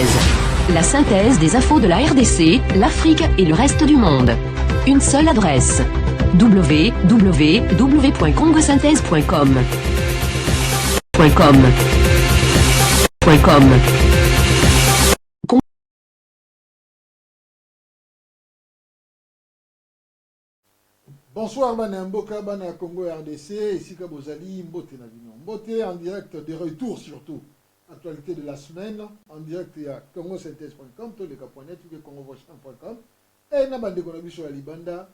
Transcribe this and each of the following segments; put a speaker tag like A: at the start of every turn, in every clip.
A: Synthèse. La synthèse des infos de la RDC, l'Afrique et le reste du monde. Une seule adresse. www.congosynthèse.com.
B: Bonsoir Bana Mboka, Bana Congo RDC, ici Kabozali, Mbote Navignon. Mbote en direct de retour surtout. Actualité de la semaine, en direct il y a congosynthèse.com, tous les capoignets, tous les congovochant.com. Et na bande konabiso ya Libanda,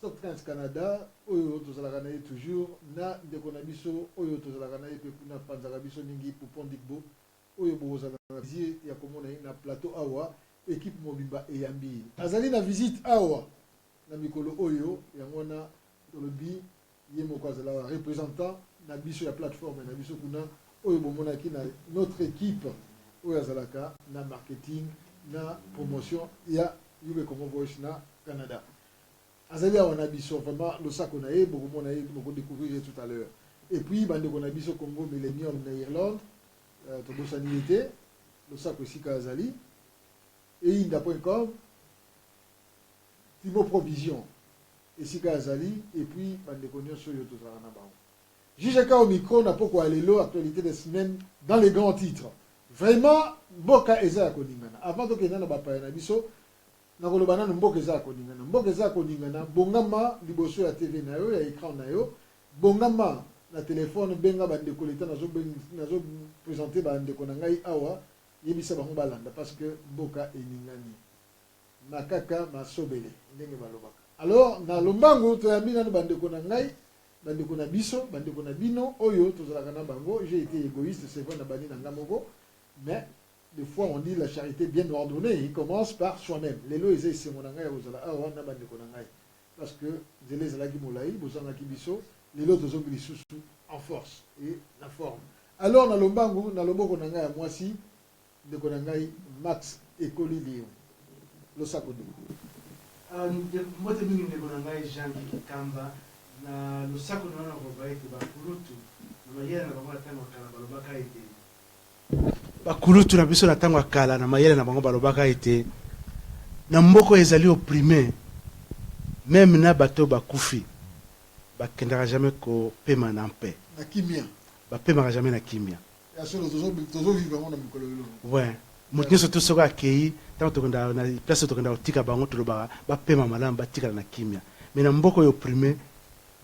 B: Softtrans Canada, Oyo Tozalakanaye toujours, na de konabiso, Oyo Tozalakanaye Pepuna Panzarabiso Ningi Poupon Digbo, Oyo Bozalakanaye, ya komona na plateau Awa, équipe Mobimba et Yambi. Azali na visite Awa. Na mikolo oyo yangona tolobi ye moko azala représentant na biso ya plateforme na biso kuna oyo bomonaki na notre équipe oyo azalaka na marketing na promotion ya Yuke Congo Voice na Canada. Azali awa na biso vraiment le sako na ye bokomona ye boko découvrir tout à l'heure. Et puis bande ko na biso Congo Millennium na Irlande to bosanité le sako sika azali et inda.com Timo Provision, et Sika Azali, et puis Bandekonion Soyo Tozarana Bao. Jijaka au micro n'a pas quoi aller l'eau, actualité des semaines, dans les grands titres. Vraiment, Mboka Eza Koningana. Avant de Kenana Bapayana Biso, Nakolobana Mboka Eza Koningana. Mboka Eza Koningana, Bongama, Liboso ya TV na yo, ya écran na yo, Bongama, na téléphone, Benga Bandekoleta, nazo présenté Bandekonangai Awa, Yebisa Bango Balanda, parce que Mboka Eningani. Makaka masobele ndenge balobaka. Alors na lombango to yambi na bandeko na ngai, bandeko na biso, bandeko na bino oyo tozalaka na bango. J'ai été égoïste, c'est vrai na bani na ngamoko, mais des fois on dit la charité bien ordonnée, il commence par soi-même. Lelo ezé c'est mon ngai ozala awa na bandeko na ngai. Parce que zele zalaki molai, bozanga ki biso, lelo tozongi lisusu en force et la forme. Alors na lombango na loboko na ngai ya mwasi, ndeko na ngai Max Ekoli Léon. Le sac de
C: moi je suis Jean Kikamba na le sac de nana babaye que bakulutu na mayele na bango tango kala balobaka ete bakulutu na biso na tango kala na mayele na bango balobaka ete na mboko ezali opprimé même na bato bakufi bakendaka jamais ko pema na paix
B: na kimia
C: ba pema jamais na kimia
B: ya solo tozo vivre na mikolo yolo
C: ouais moto surtout soka akei tant tokenda na place tokenda otika bango toloba ba pema malamu batika na kimia mais na mboko yo opprimé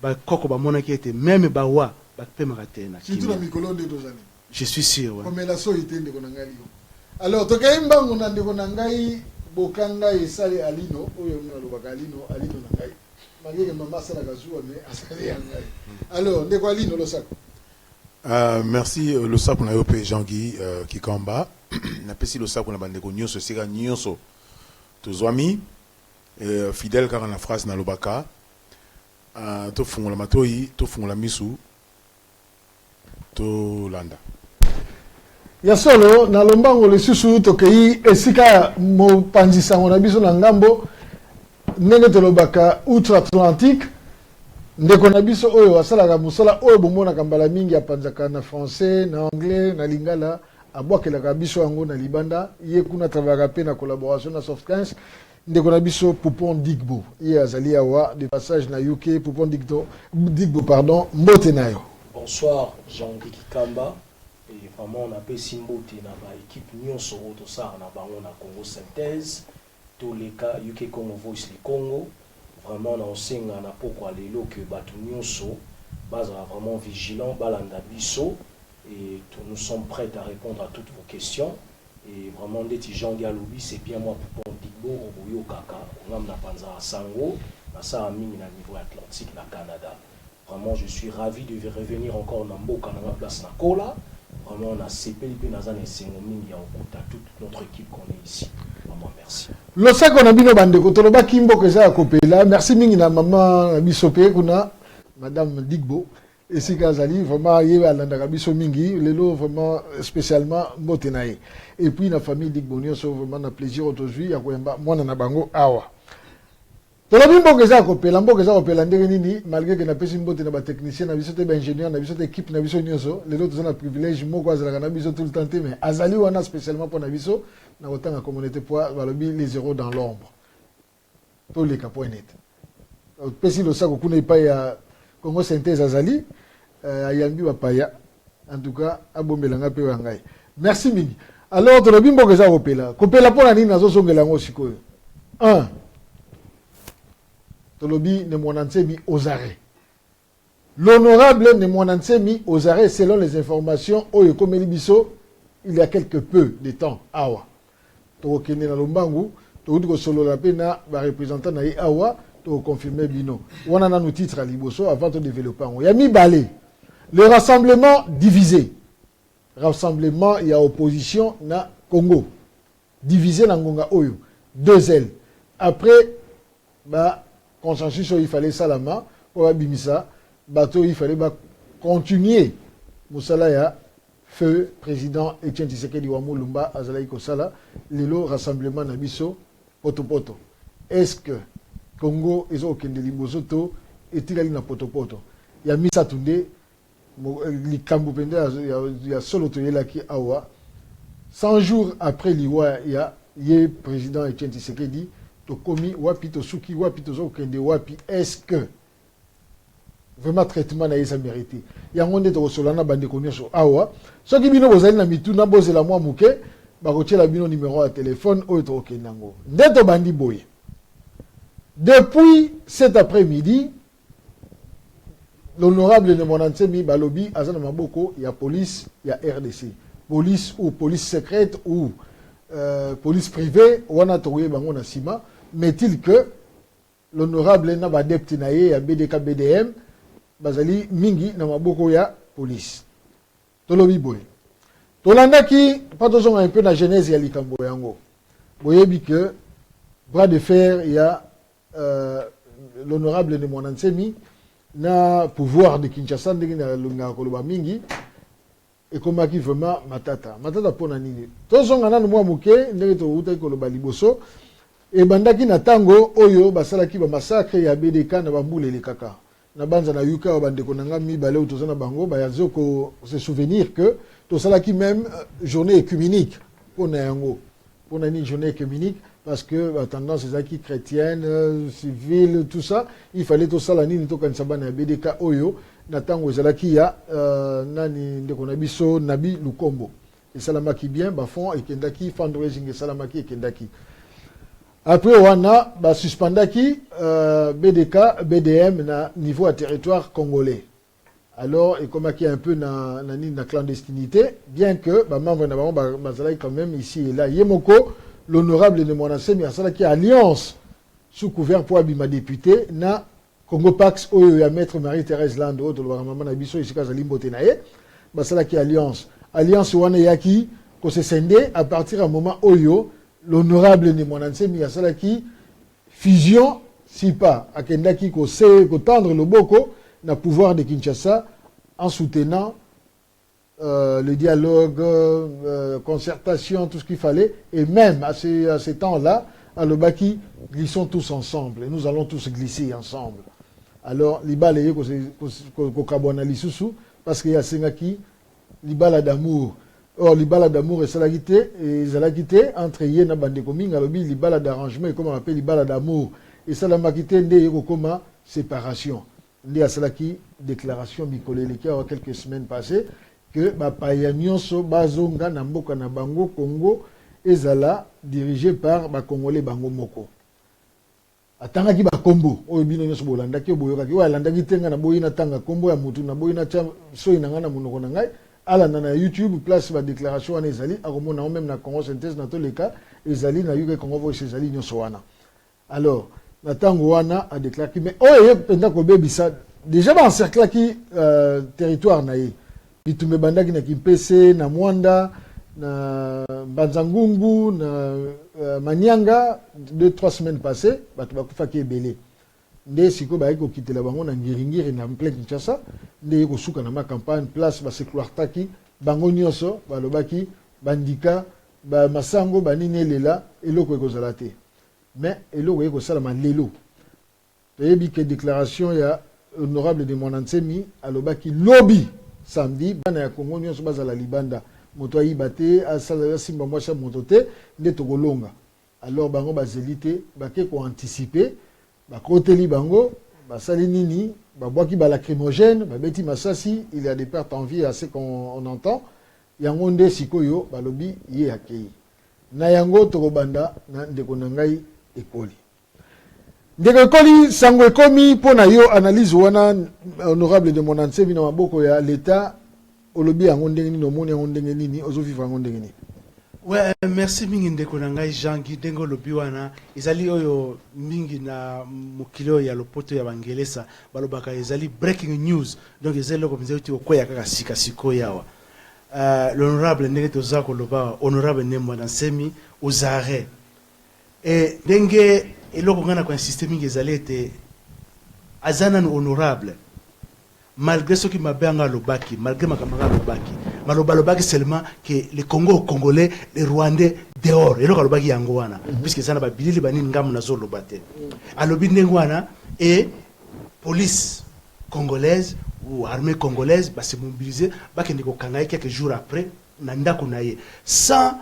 C: ba koko ba monaki ete même ba wa ba pema kate na kimia
B: surtout na mikolo de dozani
C: je suis sûr ouais
B: comme la so itende ko ngali yo alors tokaimba ngona ndeko na ngai bokanga esale alino oyo mna lobaka alino na ngai mageke mama sala kazuwa mais asale ya ngai alors ndeko alino lo sako.
D: Merci le sac na yo pe Jean-Guy Kikamba na pesi le sac na bandeko nyonso sika nyonso tozwami fidèle kaka na phrase na lobaka to fungola matoi to fungola misu to landa
B: ya solo na lombango le susu tokei esika mo panzisa ngona biso na ngambo ndenge tolobaka outre-Atlantique. Ndeko na biso oyo asalaka musala oyo bomonaka mbala mingi apanzaka na français na anglais na lingala abwakelaka biso yango na libanda ye kuna travaillaka pe na collaboration na Softtrans. Ndeko na biso Poupon Digbo ye azali awa de passage na UK. Poupon Digbo pardon, mbote na yo.
E: Bonsoir Jean-Guy Kikamba et vraiment on appelle Simbote na ba équipe nyonso to sar na bango na Congo Synthèse tous les cas UK Congo Voice le Congo. Vraiment na osenga na poko alelo que batu nyonso baza vraiment vigilant balanda biso et nous sommes prêts à répondre à toutes vos questions et vraiment ndeti Jean-Guy alobi c'est bien moi Poupon Digbo oboyo kaka ngam na panza sango na sa mingi na niveau atlantique na Canada. Vraiment je suis ravi de revenir encore na mboka na ma place na Kola. Vraiment on a CPLP na zane sengo mingi ya okuta toute notre équipe qu'on est ici. Vraiment merci.
B: Le sac on a bino bandeko toloba kimbo ke za kopela. Merci mingi na maman bisope kuna madame Digbo et sika azali vraiment ye alanda biso mingi lelo vraiment spécialement motenaye. Et puis la famille Digbo nyonso vraiment na plaisir aujourd'hui ya koyamba mwana na bango awa. Tolobi mboka za kopela ndenge nini malgré que na pesi mbote na ba technicien na biso te ba ingénieur na biso te équipe na biso nyonso lelo tozana privilège moko azalaka na biso tout le temps mais azali wana spécialement pour na biso na autant la communauté poids les zéros dans l'ombre tous les point net pesi le sako kuna pas ya Congo synthèse azali ayambi bapaya en tout cas abombelanga pe wangai merci mingi alors to bimbo que ça kopela pona nini nazo songela ngo sikoyo 1 to lobi ne monantsemi aux arrêts l'honorable ne monantsemi aux arrêts selon les informations oyo komeli biso il y a quelque peu de temps awa to kende na lombangu to uti ko solo la pena ba représentant na awa to confirmer bino wana na nous titre à liboso avant de développer on ya mi balé le rassemblement divisé rassemblement il y a opposition na Congo divisé na ngonga oyo deux ailes après ba consensus il fallait salama pour abimisa bateau il fallait ba continuer musala ya feu président Etienne Tshisekedi wa Mulumba azalaï kosala lelo rassemblement na biso poto poto est-ce que Congo ezo okende liboso to etikali na poto poto ya misa tunde likambo pende ya solo toyelaki awa 100 jours après liwa ya ye président Etienne Tshisekedi to komi wapi to suki wapi to zo okende wapi est-ce que vraiment traitement na yesa mérité ya ngonde to solana bande konyoso awa soki bino bozali na mituna bozela mwa muke bakotiela bino numéro ya téléphone oyo to okendango ndeto bandi boye depuis cet après-midi l'honorable de Monantsemi balobi azana maboko ya police ya RDC police ou police secrète ou police privée wana toye bango na sima mais-il que l'honorable na badepte na ye ya BDK BDM bazali mingi na maboko ya police tolobi boye tolandaki patozonga un peu na genèse ya likambo yango boyebi que bras de fer ya l'honorable de Monantsemi na pouvoir de Kinshasa ndenge na lunga koloba mingi ekomaki vraiment matata pona nini tozonga nanu mwa muke ndenge to uta koloba liboso e bandaki na tango oyo basalaki ba massacre ya BDK na bambulele kaka na banza na yuka bandeko nanga mibale ou tozana bango bayazo ko se souvenir que tosalaki même journée écuménique pona yango pona ni journée écuménique parce que la tendance est qui chrétienne, civile, tout ça, il fallait tout ça la nini to kansaba na BDK oyo na tango ezalaki ya nani ndeko na biso Nabi Lukombo. Et salamaki bien ba fond et kendaki fundraising et salamaki et kendaki. Après wana ba suspendaki BDK BDM na niveau à territoire congolais. Alors et comme qui un peu na clandestinité, bien que ba membre na ba zalaki quand même ici et là Yemoko l'honorable de Monantsemi asala qui alliance sous couvert pour abima député na Congo Pax oyo ya maître Marie-Thérèse Lando to ba mama na biso isika za limbote na ye basala qui alliance wana yaki ko se sende à partir à moment oyo l'honorable de Monantsemi asala qui fusion si pas akendaki ko tendre le boko na pouvoir de Kinshasa en soutenant le dialogue, concertation, tout ce qu'il fallait. Et même à ces temps-là, à Lobaki, glissons tous ensemble. Et nous allons tous glisser ensemble. Alors, l'Ibala est parce qu'il y a Sengaki, l'Ibala d'amour. Or, l'Ibala d'amour et Salagité, et Zalagité, entre Yéna Bandekoming, Alobi, l'Ibala d'arrangement, et comme on appelle l'Ibala d'amour. Et Salamakité, Ndé Yekokoma, séparation. Ndé Asalaki, déclaration Mikole Leke, il y a quelques semaines passées, que bapaya nyonso bazonga na mboka na bango Congo ezala dirigé par ba Congolais bango moko atanga ki ba kombo oyo bino nyonso bolanda ki boyoka ki walanda ki tenga na boyina tanga kombo ya mutu na boyina cha soyi na ngana munoko na ngai ala na YouTube place ba déclaration wana ezali akomona même na Congo synthèse na toleka ezali na yuka Congo voice ezali nyonso wana alors na tango wana a déclaré mais oyo penda ko bebisa déjà ba encercler ki territoire na ye bitumbe bandaki na Kimpese na Mwanda na Banzangungu na Manyanga 2-3 semaines passées bato bakufaki ebele nde siko ba ko kitela bango na ngiringiri na plein Kinshasa nde ko suka na ma campagne place ba sekloirtaki bango nyonso balobaki bandika ba masango banini lela eloko ekozala te mais eloko ekozala lelo toyebi ke déclaration ya honorable de Monantsemi alobaki lobby samedi bana ya Congo nyonso bazala libanda moto ayiba te asala simba mwasi ya moto te nde tokolonga. Alors bango bazeli te bake koanticipe bakoteli bango basali nini babwaki balacrymogène babeti masasi, il y a des pertes en vie à ce qu'on entend. Yango nde sikoyo balobi ye akei na yango tokobanda na ndeko na ngai ekoli. Ndeko ekoli sango ekomi mpona yo analyse wana honorable de Monansemi na maboko ya l'État olobi yango ndenge nini omoni yango ndenge nini ozovivre yango ndenge nini?
C: Ouais, merci mingi ndeko na ngai Jean-Guy Dengo lobi wana ezali oyo mingi na mokilo ya lopoto ya bangelesa balobaka ezali breaking news, donc ezali loko mzee uti okoya kaka sika siko yawa. L'honorable ndenge toza koloba honorable Nembo Nansemi aux arrêts et ndenge eloko ngana kwa insiste mingi ezali ete azana no honorable malgré ce qui m'a bien lobaki, malgré ma camarade lobaki, lobaki seulement que les Congolais, les Rwandais dehors, et le lobaki yangoana, puisque ça n'a pas bilili bani ngam na zo lobate. Alobi ndengwana et police congolaise ou armée congolaise va se mobiliser, va que ndeko kangaye quelques jours après nanda kunaye sans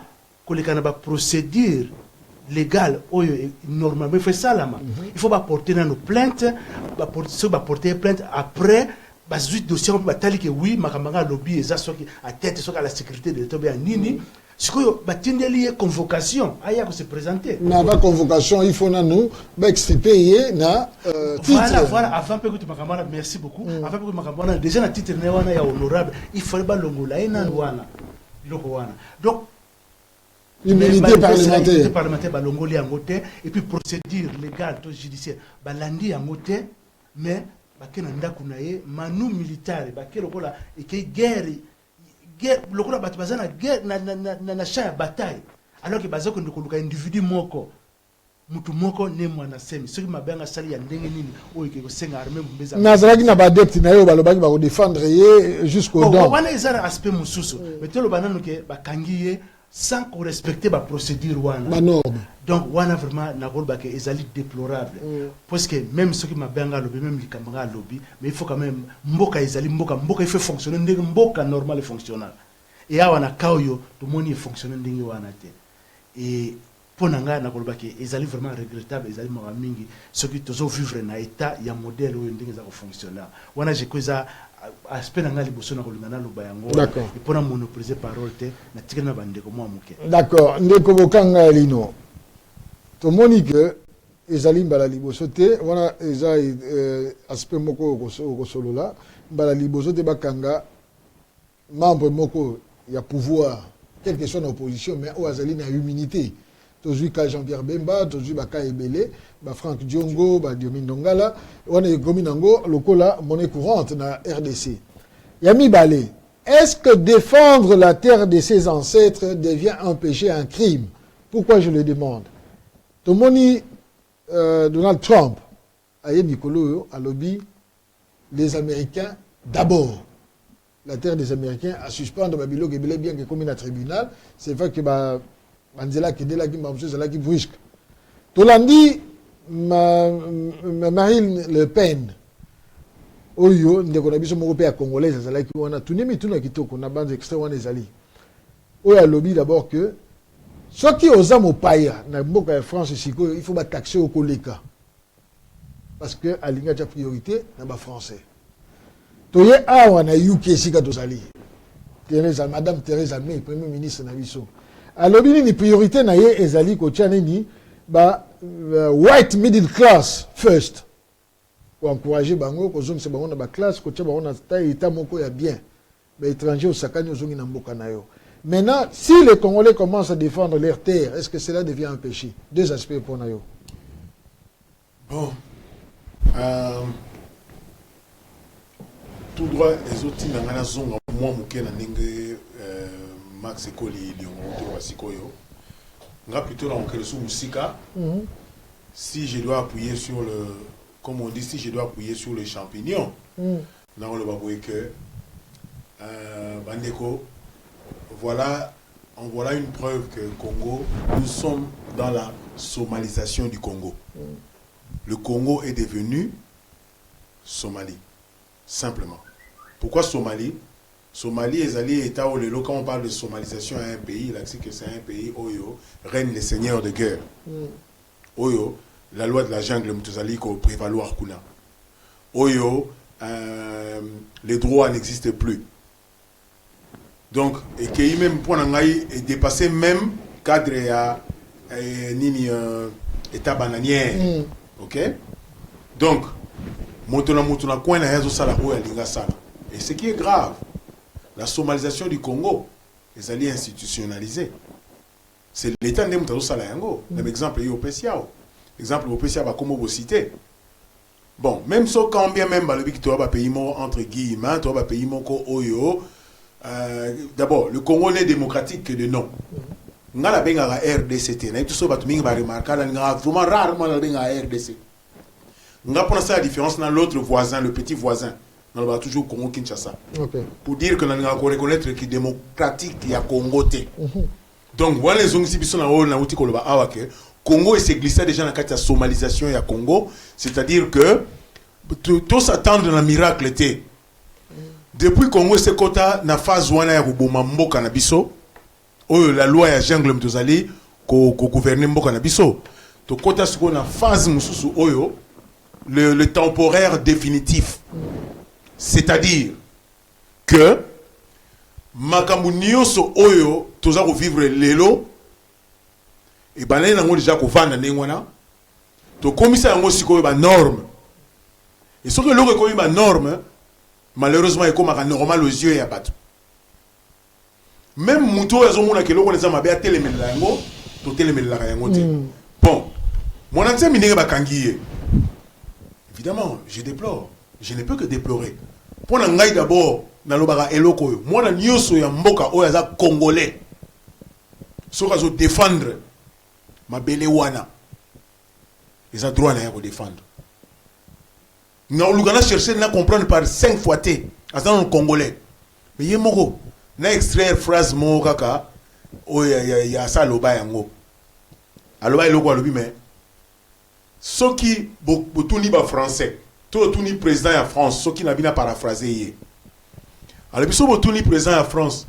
C: que les canaba procédure légale normalement il faut ça là il faut pas porter dans nos plaintes va porter plainte après bas dossier on va tali que oui makamanga lobby eza soki à tête soki à la sécurité de l'État bien nini sikoyo batindeli convocation aya ko se présenter
B: na ba convocation il faut na nous ba expliquer na titre
C: voilà avant peu que makamanga merci beaucoup avant peu que makamanga déjà na titre ne wana ya honorable il fallait ba longola ina wana loko wana donc
B: l'immunité parlementaire
C: balongoli en côté et puis procédure légale to judiciaire balandi en côté mais bakena ndaku naye manu militaire bakelo kola et guerre lokola batu bazana guerre na champ de bataille alors que bazako ndikoluka individu moko mutu moko ne mwana semi soki mabenga sali ya ndenge nini oyo ke kosenga armée mbeza
B: nazalaki na badepte na yo balobaki ba ko défendre ye jusqu'au dents
C: wana ezara aspect mususu mais telo bananu ke bakangi ye sans qu'on respecte la procédure wana. Donc wana vraiment na rôle que ezali déplorable parce que même ceux qui m'a benga lobby même les camarades lobby mais il faut quand même mboka ezali mboka il faut fonctionner ndenge mboka normal et fonctionnel et awa na kaoyo tout le monde est fonctionner ndenge wana te et pour nanga na rôle que ezali vraiment regrettable ezali mwa mingi ceux qui tozo vivre na état ya modèle oyo ndenge za fonctionner wana je koza aspect nanga liboso na kolingana loba yango et pour na monopoliser parole te na tikana bandeko mwa muke.
B: D'accord, ndeko bokanga lino tomoni que ezali mbala liboso te wana eza aspect moko kosolola mbala liboso te bakanga membre moko ya pouvoir quelle que soit l'opposition mais o azali na immunité tozui ka Jean-Pierre Bemba tozui baka ebele ba Franck Diongo ba Diomin Dongala wana ekomi nango lokola monnaie courante na RDC yami balé. Est-ce que défendre la terre de ses ancêtres devient un péché, un crime? Pourquoi je le demande? Tomoni Donald Trump a Mikolo a lobby les Américains d'abord. La terre des Américains a suspendu Babilo qui est bien que comme un tribunal, c'est vrai que Manzela qui est là qui m'a qui brusque. Tolandi Marine Le Pen. Oyo ndeko na biso moko pe ya congolaise azalaki wana tunemi tuna kitoko na bande extrait wana ezali oyo alobi d'abord que soki oza mopaya na mboka ya France sikoyo il faut ba taxer au koleka parce que alinga ja priorité na ba français toye awa na UK sika tozali Madame Theresa May premier ministre na biso alobi ni priorité na ye ezali ko tia nini ba white middle class first pour encourager bango ko zomisa bango na ba classe ko tia bango na état moko ya bien ba étranger au sakani ozongi na mboka na yo. Maintenant si les Congolais commencent à défendre leurs terres, est-ce que cela devient un péché? Deux aspects pour na yo.
D: Bon tout droit les autres na ngana zonga moi muke na ndenge Max Ekoli liongo to wasikoyo nga plutôt na ngokele sou musika si je dois appuyer sur le comme on dit, si je dois appuyer sur les champignons, dans le baboué que Bandeko, voilà une preuve que Congo, nous sommes dans la somalisation du Congo. Le Congo est devenu Somalie, simplement. Pourquoi Somalie? Somalie et Zali État où quand on parle de somalisation à un pays, là c'est que c'est un pays où règne les seigneurs de guerre. Oyo, la loi de la jungle Moutozali ko prévaloir kuna. Oyo, les droits n'existent plus. Donc, et qui même pour n'engayer est dépassé même cadre à nini état bananière. Ok? Donc, moutona coin na yazo sala oya linga sala. Et ce qui est grave, la somalisation du Congo, les alliés institutionnalisés. C'est l'État de Moutazo Salayango. L'exemple est au PCA. L'exemple au PCA va comme vous citer. Bon, même si quand bien même le pays qui doit payer entre guillemets, tu vas payer mon oyo. D'abord, le Congo n'est démocratique que de nom. On a la benga RDC. On a tout ça, va remarquer. On a vraiment rarement la benga RDC. On a pensé à la différence dans l'autre voisin, le petit voisin. On va toujours Congo Kinshasa. Okay. Pour dire que nous allons reconnaître que démocratique il y a Congo. Donc voilà les gens qui sont en haut na uti koloba awake. Congo s'est glissé déjà dans la somalisation il y a Congo, c'est-à-dire que tout s'attendre dans le miracle était. Depuis Congo c'est quota na phase wana ya kuboma mboka na biso. Oyo la loi ya jungle mtozali ko gouverner mboka na biso. To quota ce qu'on a phase mususu oyo le temporaire définitif. C'est-à-dire que makambu nyonso oyo toza ko vivre lelo et banane nango déjà ko vanda ndengwana to komisa yango sikoyo ba norme et ce que loko ko ba norme malheureusement est comme normal aux yeux ya bato même muto yazo mona ke loko neza mabe a telemela yango to telemela yango te bon mon ancien minenge ba kangiye évidemment je déplore, je ne peux que déplorer. Pour ngai d'abord na lobaka eloko yo mwana nyoso ya mboka oyo aza congolais soka zo défendre mabele wana ils ont droit na ya ko défendre na lugana chercher na comprendre par 5 fois té aza non congolais mais yemoko na extraire phrase mo kaka oyo ya sa loba yango aloba eloko alobi mais soki botuni ba français tout ni président en France, ce qui n'a pas paraphrasé. Alors, si vous êtes président en France,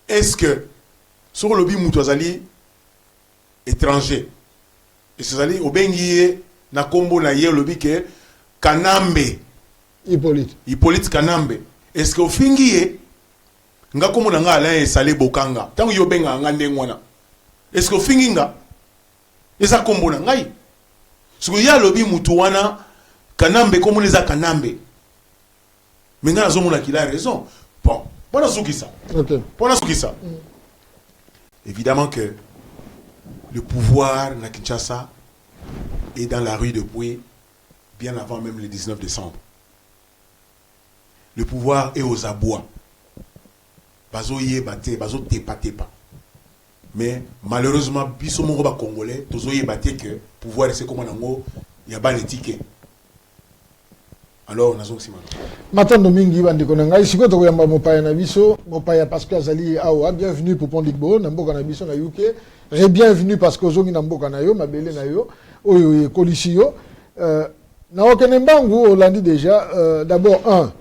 D: est-ce que sur le but Moutouazali étranger, et c'est allé au Benguié, na Combo na hier le but que Kanambe, Hippolyte Kanambe, est-ce que au Finguié, nga komo na nga Alain et Salé Bokanga, tant que yo benga nga ndengwana, est-ce que au Finginga, et ça Combo na ngai? Ce qu'il y a lobby Moutouana, Kanambe comme les a Kanambe. Mais nous avons qu'il a raison. Bon, pendant ce qui ça. Pendant ce qui ça. Évidemment que le pouvoir na Kinshasa est dans la rue de Poué bien avant même le 19 décembre. Le pouvoir est aux abois. Bazo yé baté, bazo tepa. Mais malheureusement, biso mongo ba congolais, tozo yebate que pouvoir c'est comme nango ya ba ticket. Alors nazo simana.
B: Matando mingi bandiko nanga isiko to yamba mopaya na biso, mopaya parce que azali awa bienvenue pour Pondikbo na mboka na biso na UK. Bienvenue parce que ozongi na mboka na yo, mabele na yo, oyo kolisiyo. Na okene mbangu olandi déjà d'abord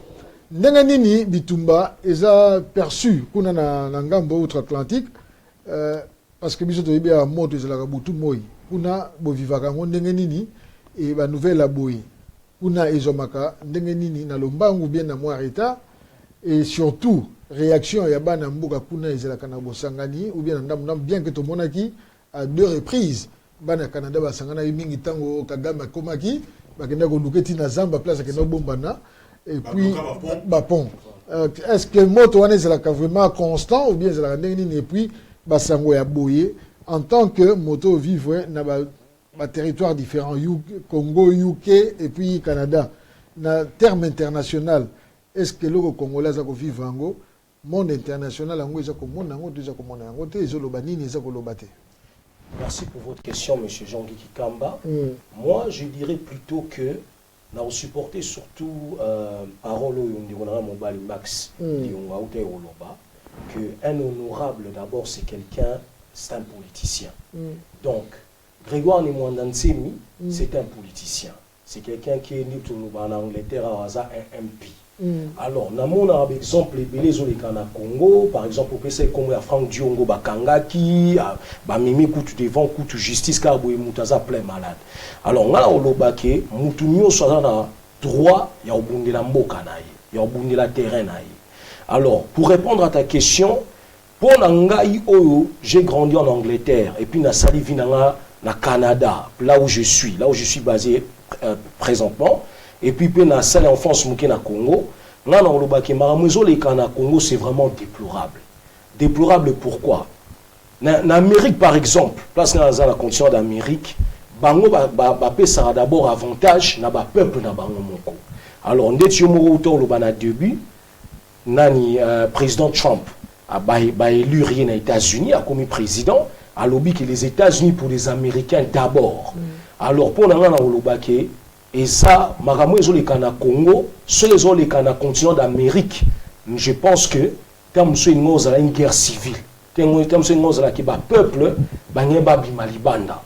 B: ndenge nini bitumba eza perçu kuna na ngambo outre-Atlantique. Parce que biso to yebia moto ezalaka butu moi kuna bovivaka ngo ndenge nini et ba nouvelle aboyi kuna ezomaka ndenge nini na lombangu bien na mwa état et surtout réaction ya bana mboka kuna ezalaka na bosangani ou bien ndam bien que to monaki à 2 reprises bana Canada basangana mingi tango Kagame komaki bakenda ko luketi na Zamba place akenda bombana et puis bapon est-ce que moto wana ezalaka vraiment constant ou bien ezalaka ndenge nini et puis basango ya boye en tant que moto vivre na ba territoire différent Congo, UK et puis Canada na terme international est-ce que le Congolais za ko vivre ngo monde international ngo za ko mona ngo déjà ko mona ngo te ezoloba nini za ko lobate.
E: Merci pour votre question monsieur Jean-Guy Kikamba. Moi je dirais plutôt que nous supporter surtout parole oyo ndikona mobali Max Lionga ou Oloba que un honorable d'abord c'est quelqu'un, c'est un politicien. Donc Grégoire Nimwandansemi c'est un politicien. C'est quelqu'un qui est né en Angleterre à un MP. Alors, namona par exemple les zoleka na Congo, par exemple au PC comme ya Franck Diongo bakangaki, ba mimi kutu devant kutu justice car boy mutaza plein malade. Alors ngala olobake mutu nyonso na droit ya obundela mboka na ye, ya obundela terrain na ye. Alors, pour répondre à ta question, pour ngai oyo, j'ai grandi en Angleterre et puis na sali vinanga na Canada, là où je suis basé présentement. Et puis, na salle en France, na Congo, là, dans le bac, na Congo, c'est vraiment déplorable. Déplorable pourquoi? En Amérique, par exemple, place dans la condition d'Amérique, bango ça a d'abord avantage na ba peuple na bango moko. Alors, on dit que le bana début, nani président Trump a élu rien aux États-Unis, a commis président, a lobby que les États-Unis pour les Américains d'abord. Alors, pour nous, et ça, Maramo les Cana Congo, ceux les Cana continent d'Amérique, je pense que, comme une guerre civile, comme un peuple, Malibanda.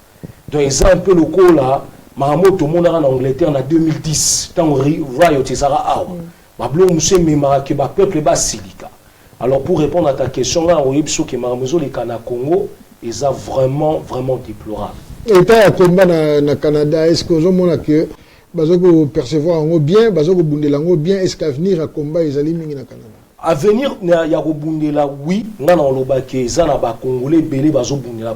E: Donc, ils ont un peu le coup là, Maramo, tout le monde en Angleterre en 2010, tant Riot et Zara Awa. Bablo Moussé Mimara, qui peuple bas silica. Alors, pour répondre à ta question là, on dit que Maramo les Cana Congo, ils sont vraiment déplorable.
B: Et tu as combat au Canada, est-ce que vous avez que percevoir bien, bien, est-ce qu'à venir à combat les aliments au Canada?
E: À venir, il y a Bundela, oui, nous avons des Congolais, belé Bundela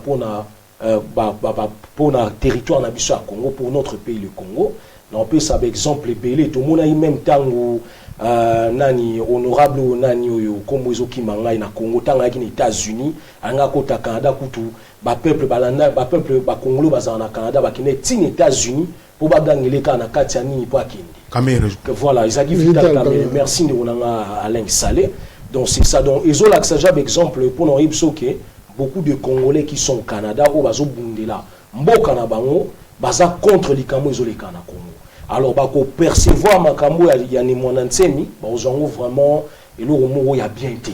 E: pour notre territoire à Congo, pour notre pays, le Congo. On peut ça, par exemple, belé, tout le monde a eu même temps où nani honorable nani oyo comme ils qui manga na Congo tanga ki États-Unis anga kota Canada kutu ba peuple balanda ba peuple ba Congolais baza na Canada ba kine tine États-Unis pour ba dangeleka na kati ya nini po akindi
D: Caméra
E: voilà ils a dit vital Caméra merci de onanga Alain Salé donc c'est ça donc ils ont l'accès par exemple pour nous ibsoke beaucoup de Congolais qui sont au Canada ou bazo bundela mboka na bango baza contre likamo izoleka na Congo. Alors, pour percevoir makambo ya ni mwanantsemi, bazongo vraiment et le mot y a bien été.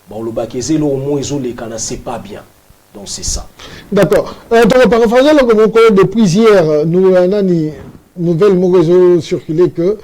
E: Bon le bakézé le mot isolé kana c'est pas bien. Donc c'est ça.
B: D'accord. Donc paraphraser le mot depuis hier, nous avons nouvelle mot circulé que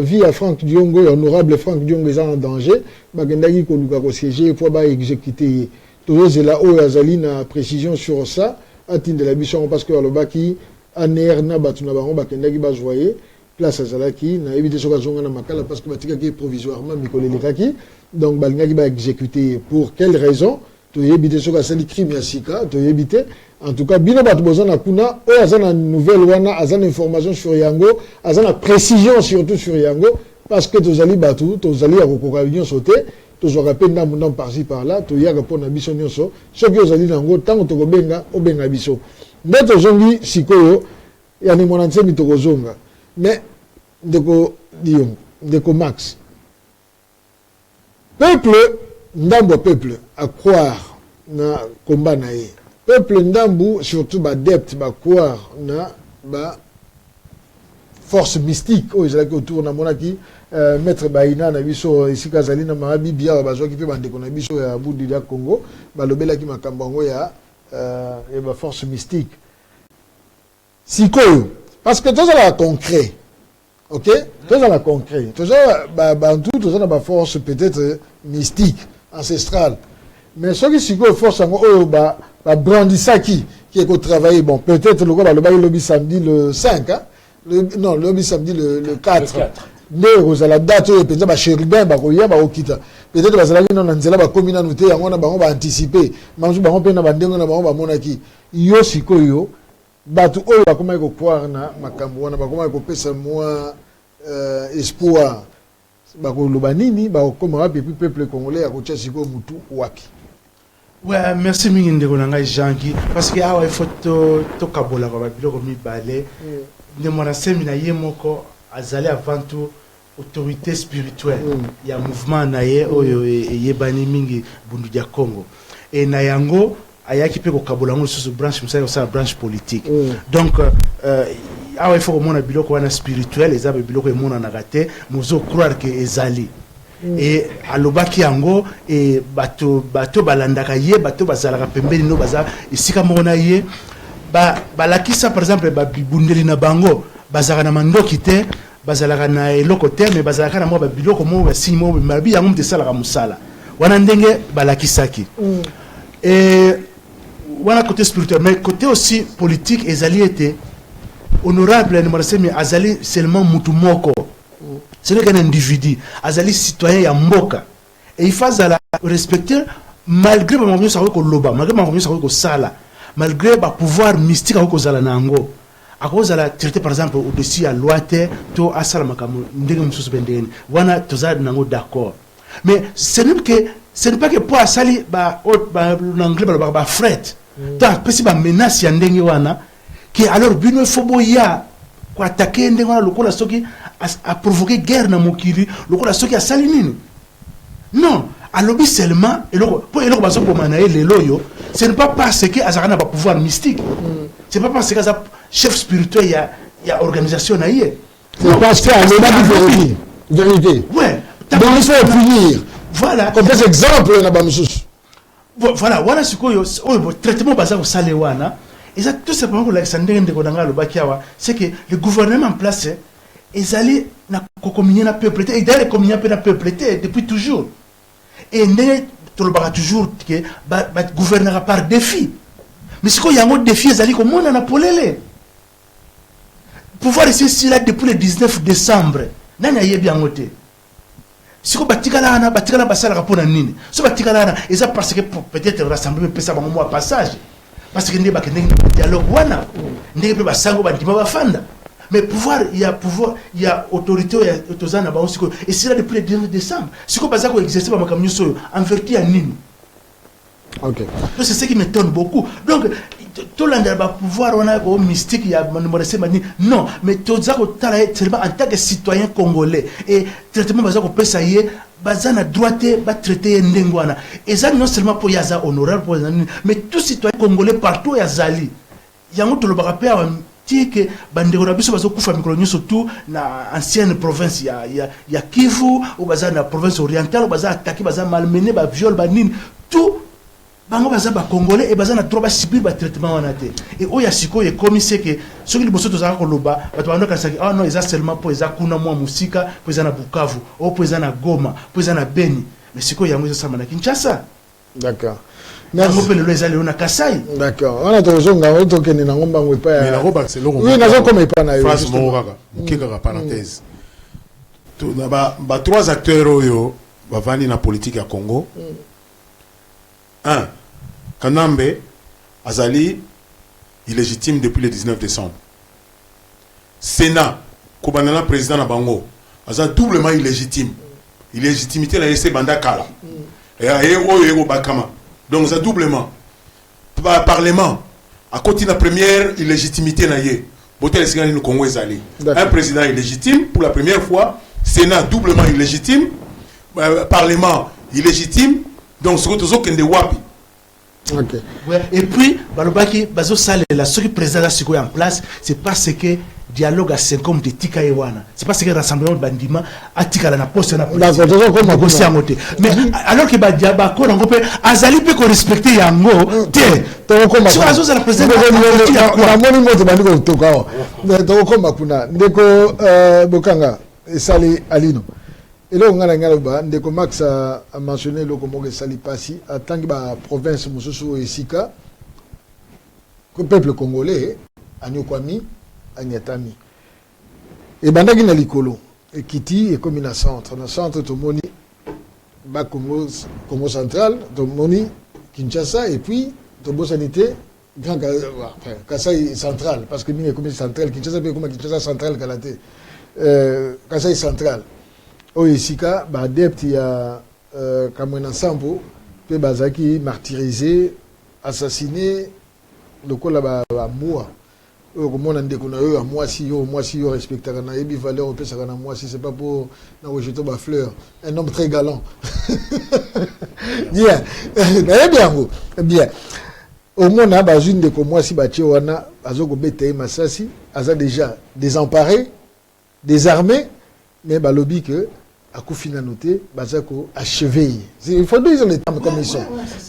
B: via Franck Diongo, l'honorable Franck Diongo est en danger. Bagendagi ko luka ko siéger pour ba exécuter. Toujours là où azali na précision sur ça, atteindre de la mission parce que le baki aner na batuna bango bakendaki bazoyer place azalaki na éviter soka zonga na makala parce que batika ki provisoirement mikolelekaki donc balingaki ba exécuter pour quelle raison to éviter soka sali crime ya sika to éviter en tout cas bino batu bozana kuna o azana nouvelle wana azana information sur yango azana précision surtout sur yango parce que tozali batu tozali ya kokoka union sauter tozwaka pe ndambu ndambu par-ci par-là toyaka mpona biso nyonso soki ozali nango ntango tokobenga obenga biso nde tozongi sikoyo yani mwanantsemi tokozonga mais ndeko Lyon ndeko Max peuple ndambu peuple à croire na combat na ye peuple ndambu surtout badepte croire na ba force mystique oyo ezalaki autour na monaki maître Baina na biso esika azali na mabi bia bazwaki mpe bandeko na biso ya budu ya Congo balobelaki makambo yango ya ba force mystique sikoyo parce que tout ça la concret ok tout ça la concret tout ça bantu tout ça na ba force peut-être mystique ancestrale mais ce qui sikoyo force yango oyo ba brandisaki qui est au travail bon peut-être le gars le lobby samedi le 5 hein non le lobby samedi le 4 Nero la date oyo penza ba chérubin ba koya ba okita peut-être bazalaki na nzela ba komina noté yango na bango ba anticiper manzu bango pe na bandengo na bango ba monaki yo sikoyo batu oyo ba komaki ko croire na makambo wana ba komaki ko pesa moi espoir ba ko loba nini ba koma wapi peuple congolais ya ko tia sikoyo mutu wapi.
C: Ouais, merci mingi ndeko na ngai Jean-Guy parce que awa il faut to kabola ko ba biloko mibale ne mona semi na ye moko azali avant tout autorité spirituelle il y a mouvement naye oyo yebani mingi bundu dia Congo et na yango ayaki pe ko kabola ngo sous branche msa sa branche politique donc awa il faut mona biloko wana spirituel ezabe biloko emona na gate muzo croire que ezali et alobaki yango et bato balandaka ye bato bazalaka pembeni no baza isika mona ye ba lakisa par exemple ba bibundeli na bango bazaka na mandoki te bazalaka na eloko te mais bazalaka na mwa babiloko mo basigne mo mabi yango mte esalaka mosala wana ndenge balakisaki wana côté spirituel mais côté aussi politique ezali ete honorable ni marasemi azali seulement mutu moko c'est qu'un individu azali citoyen ya mboka et il faut la respecter malgré ba makonyo sako loba malgré makonyo sako sala malgré ba pouvoir mystique ko zala nango akozala traité par exemple au-dessus à loi te to asala makamu ndenge mususu bendeni wana tozala nango d'accord mais ce n'est pas que pour asali ba l'anglais ba fret ta pesi ba menace ya ndenge wana que alors bino fobo ya ko attaquer ndenge wana lokola soki a provoqué guerre na mokili lokola soki asali nini non alobi seulement pour eloko baso komana lelo yo ce n'est pas parce que azakana ba pouvoir mystique c'est pas parce que ça chef spirituel il y a organisation na yé
B: c'est parce que alobi vérité
C: ouais
B: donc il faut punir
C: voilà
B: comme des exemples na ba mususu
C: voilà wana sikoyo traitement baza ko sale wana et ça tout simplement ko la sandenge ndeko nanga lobakiawa c'est que le gouvernement en place ezali na kokominer na peuple et d'ailleurs communier na peuple depuis toujours et ndenge tolobaka toujours que ba gouvernera par défi mais ce qu'il y a un défi ezali ko mona na polele pouvoir ici là depuis le 19 décembre nani ayebi yango te siko batikala basala rapona nini so batikala na eza parce que peut-être rassembler pesa bango moi passage parce que ndeba kendenge dialogue wana ndenge pe basango bandima bafanda mais il y a autorité il y a tozana ba aussi et c'est là depuis le 19 décembre siko baza ko exercer ba makamnyo so en vertu ya nini.
B: OK
C: donc c'est ce qui m'étonne beaucoup donc tout l'endroit va pouvoir on a au mystique il y a non mais tout ça seulement en tant que citoyen congolais et traitement baza ko pesa yé bazana droite ba traiter ndengwana et ça non seulement pour yaza honorable pour mais tout citoyen congolais partout ya zali yango to le barape que bandeko na biso bazo kufa mikolo nyoso tout na ancienne province ya Kivu ou bazana province orientale baza attaqué baza malmené ba viol ba nini tout bango baza ba congolais et baza na trop ba subir ba traitement wana te et oya siko ye comme c'est que ce qui liboso tozaka ko loba bato bando ka saki ah non ils a seulement pour eza kuna mwa musika pour eza na Bukavu ou pour eza na Goma pour eza na Beni mais siko yango eza sama na Kinshasa
B: d'accord
C: merci pe le ezali na Kasai
B: d'accord on a tozonga on tokende na ngomba ngwe pa
D: mais la roba c'est logo
B: oui nazo comme pas na yo
D: phrase moraka kika parenthèse tout ba trois acteurs oyo bavandi na politique ya Congo. Un, Kanambe, Azali, illégitime depuis le 19 décembre. Sénat, Kobanana, président na Bango, Azali doublement illégitime. Illégitimité na laissé Banda Kala. Et à Ero Bakama. Donc, ça doublement. Parlement, à côté de la première illégitimité na Yé, Botel Sigani no Congo Ezali. Un président illégitime pour la première fois. Sénat doublement illégitime. Parlement illégitime. Donc, ce que tu wapi.
B: OK.
C: Ouais. Et puis, balobaki bazo sale la ce qui président siko en place, c'est parce que dialogue à 5 hommes de tika ewana. C'est parce que rassemblement bandima atika la na poste na police. Mais alors que ba diaba ko ngo pe azali pe ko respecter yango te.
B: To ko ma.
C: Si bazo la président
B: na moni moto bandiko to ka. To ko ma kuna ndeko bokanga esali alino. Et là, on a ndeko Max a mentionné le comment sali passi à tangi ba province mususu et Sika que peuple congolais anyokwami anyatami et bandaki na likolo et kiti et comme na centre to moni ba Congo central to moni Kinshasa et puis to bosanité grand Kasai central parce que mine comme central Kinshasa be comme Kinshasa central kalate Kasai central Oisika, adepte il y a Kamwena Sambo, pe bazaki martyrisé, assassiné, le col là moi. Comment on a dit qu'on a eu à moi si yo respecte na ebi valeur au pesa na moi si c'est pas pour na rejeter ba fleur. Un homme très galant. Bien. Bien. Au moins na bazune de comme moi si ba wana azoko bete masasi, aza déjà désemparé, désarmé, mais ba lobby que à Koufina noté, Bazako achevé. Il faut dire les termes comme ils sont.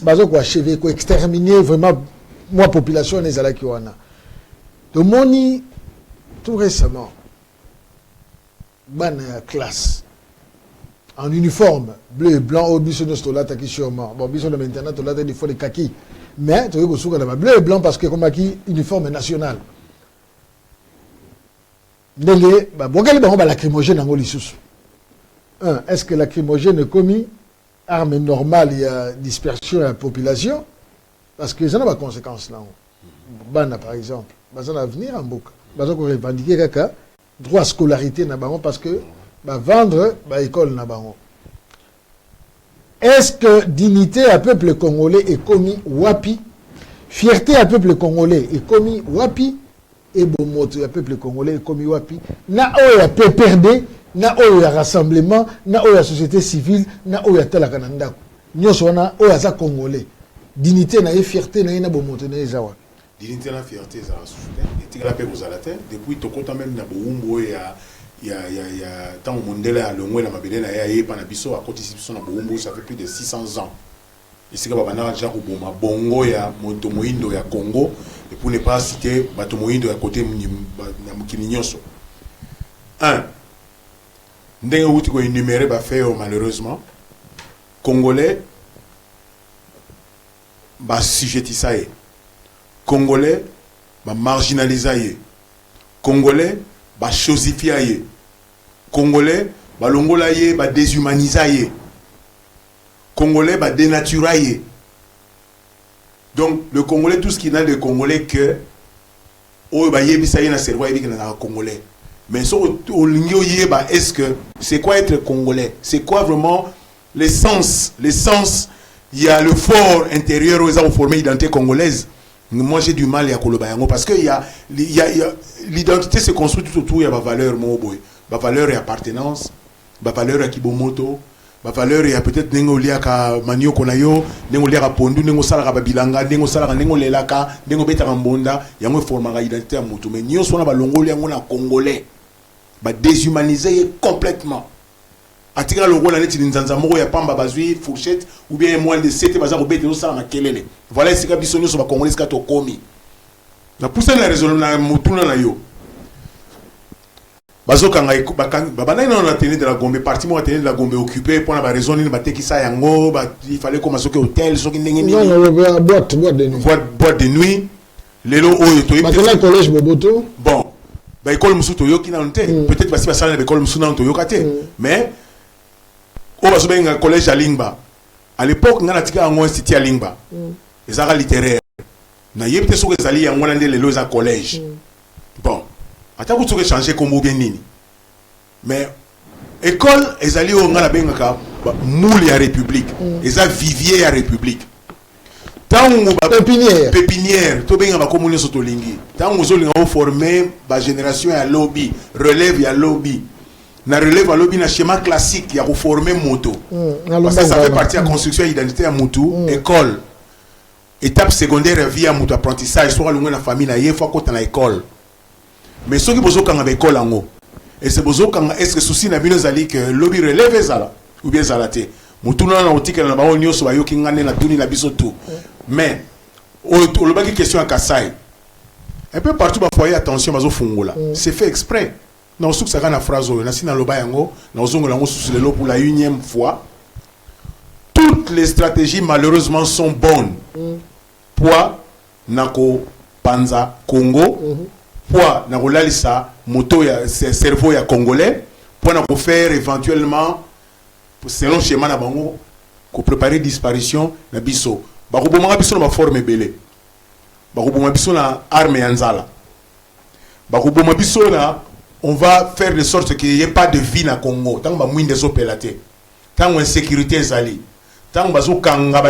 B: Bazako achevé, quoi exterminer vraiment moi population les ala qui wana. De moni tout récemment. bonne classe. En uniforme, bleu et blanc, au biso de stolata qui sûrement. Bon, biso de maintenant, stolata, il faut des kaki. Mais, tu vois, bleu et blanc parce que comme qui uniforme national. Ndenge, bon, quel est le lacrymogène en Olissus? Est-ce que lacrymogène est commis arme normale, il y a dispersion de la population? Parce que ça n'a pas de conséquences là. Bana par exemple, ça va venir en boucle. Ça va revendiquer quelqu'un droit à scolarité parce que va vendre l'école nabaron. Est-ce que dignité à peuple congolais est commis wapi? Fierté à peuple congolais est commis wapi? Et bon mot à peuple congolais est commis wapi? Na oya PPRD, na oya rassemblement, na oya société civile, na oya tela kananda. Nyoso na oya za congolais. Dignité na fierté na bon mot na zawa.
D: Dignité na fierté za souffle. Et tigala pe vous ala terre depuis tokota même na boumbo ya tant mondela longwe na mabele na ya pa na biso a côté biso na boumbo ça fait plus de 600 ans. Ici ka bana ja ko boma bongo ya moto moindo ya Congo et pour ne pas citer bato moindo ya côté na mukini nyonso. 1 ndenge wuti ko énumérer ba fait malheureusement congolais ba sujettisaye congolais ba marginalisaye congolais ba chosifiaye congolais ba longolaye ba déshumanisaye congolais ba dénaturaye. Donc le congolais, tout ce qu'il a de congolais que oh ba yebisaye na cerveau yebi na congolais. Mais est-ce que c'est quoi être congolais? C'est quoi vraiment l'essence? Il y a le fort intérieur où ils ont formé l'identité congolaise. Moi j'ai du mal à Kolobayango parce que l'identité se construit tout autour. Il y a ma valeur, ma valeur et appartenance, ma valeur à Kibomoto, ma valeur et peut-être Nengolia ka Manio Konayo, Nengolia ka Pondu, Nengo Sala Babilanga, Nengo Sala Nengo Lelaka, Nengo Beta Rambonda, Yango forma l'identité à Moto. Mais Nyo Sona Balongolia Ngona Congolais, ba déshumanisé complètement. Atika logo la neti nzanza moko ya pamba bazui fourchette ou bien moins de 7 baza robete no sala makelele. Voilà ce que bisonyo so ba congolais ka to komi. Na pousse la raison na mutuna na yo. Bazo kanga babana na tenir de la Gombe parti mo tenir de la Gombe occupé pour na raison ni bateki sa yango il fallait commencer au hôtel so ki ndenge ni.
B: Non, boîte de nuit.
D: Boîte de nuit. Lelo oyo to
B: yipé. Collège Boboto.
D: Bon. Ba école musuto yo ki na nte. Peut-être parce que ça na école musuto na to yo kate. Mais au collège à Lingba. À l'époque, on a un institut à Lingba. Les arts littéraires. On a été sur les alliés, on a été les collège. Bon. Attends, vous avez changé comme bien nini. Mais, école, les alliés, on a moule à République. Les a vivier à République. Tant pépinière, tout bien va communier sur Tolingi. Tant vous avez formé la génération à lobby, relève à lobby. Na relève à lobby na schéma classique il y a reformer moto parce que ça fait partie de la construction identité à moto école étape secondaire vie à moto apprentissage soit longue na famille na yefa ko na école mais ceux qui bozo kanga ba école ango et c'est bozo kanga est-ce que souci na bino zali que lobby relève zala ou bien zalaté moto na otika na ba onyo so ba yoki ngane na tuni na biso tout mais au lobaki question à Kasai un peu partout ba foyer attention bazo fungola c'est fait exprès. Non, ce que ça a phrase, pour la 1e fois. Toutes les stratégies malheureusement sont bonnes. Poids nako panza Congo, poids nako lalisa moto ya cerveau ya congolais, poids nako faire éventuellement selon schéma na bango ko préparer disparition na biso. Ba ko bomanga biso na forme belé. Ba ko bomanga biso na arme ya nzala. Ba ko bomanga biso na on va faire de sorte qu'il n'y ait pas de vie dans le Congo. Tant que nous avons des opératés, tant que l'insécurité est allée, tant que nous avons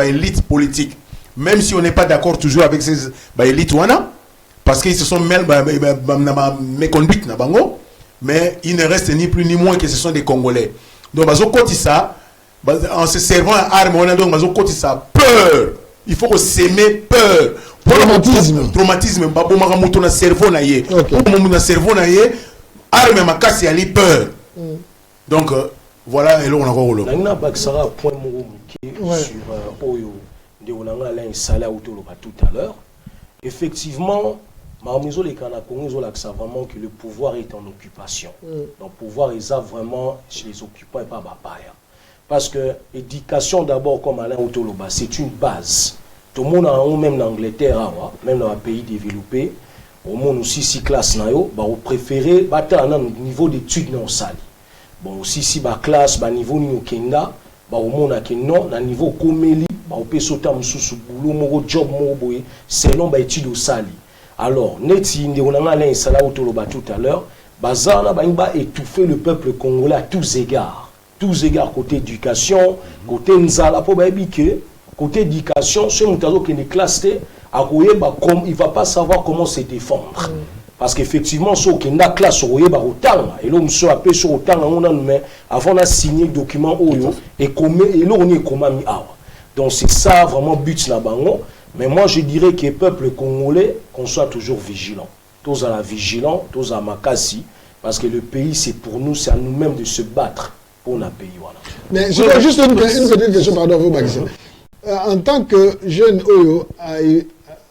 D: une élite politique, même si on n'est pas d'accord toujours avec ces élites, parce qu'ils se sont méconduits, mais il ne reste ni plus ni moins que ce sont des Congolais. Donc, en se servant à armes, on a donc peur. Il faut s'aimer peur. Traumatisme babo makamuto na cerveau na ye pour mon cerveau na ye arme makasi ali peur donc voilà et là on a rolo
E: na baksara point mo sur oyo de onanga la sala autour tout à l'heure effectivement Mahomizo les Kana Congo, ça vraiment que le pouvoir est en occupation. Donc, le pouvoir est vraiment chez les occupants et pas Bapaya. Parce que l'éducation, d'abord, comme Alain Otoloba, c'est une base. Tout le monde, même en Angleterre, même dans un pays développé, au monde aussi, 6 classes, on préfère un niveau d'études non sali. Bon, aussi, si la classe, niveau ni au Kenya, au monde à Kenya, à niveau Komeli, on peut sauter sous boulot, job, selon l'étude au sali. Alors, neti on a Alain Sala Otoloba tout à l'heure, Bazana va étouffer le peuple congolais à tous égards. Tous égards, côté éducation, côté Nzala, côté éducation, ce moutazo qui est classé, il ne va pas savoir comment se défendre. Parce qu'effectivement, ce qui est classe, et là, on se appelle sur autant, avant de signer le document, et là, on est comme donc, c'est ça vraiment le but là-bas. Mais moi, je dirais que le peuple congolais, qu'on soit toujours vigilant. Tous à la vigilance, tous à Makassi, parce que le pays, c'est pour nous, c'est à nous-mêmes de se battre pour notre pays. Voilà.
B: Mais je juste une petite question, pardon, vous, Maxime. En tant que jeune Oyo, a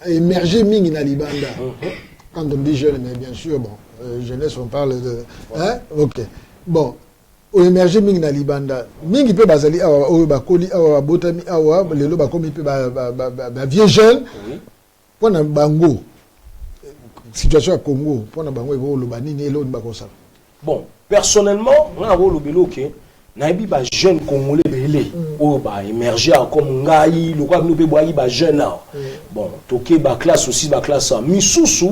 B: émergé Mingi Nalibanda. Quand on dit jeune, mais bien sûr, bon, jeunesse, on parle de. Hein? Ok. Bon. Au émergé Mingi Nalibanda. Mingi peut bazali awa, Oyo bakoli awa, botami awa, lelo bakomi peut vieux jeune. Pour na bango. Situation à Congo, pour na bango, il va y avoir le
E: bon, personnellement, on a un ba jeune congolais belé ou ba émerger comme ngai le quoi nous peut boire ba jeune bon toqué ba classe aussi ba classe misusu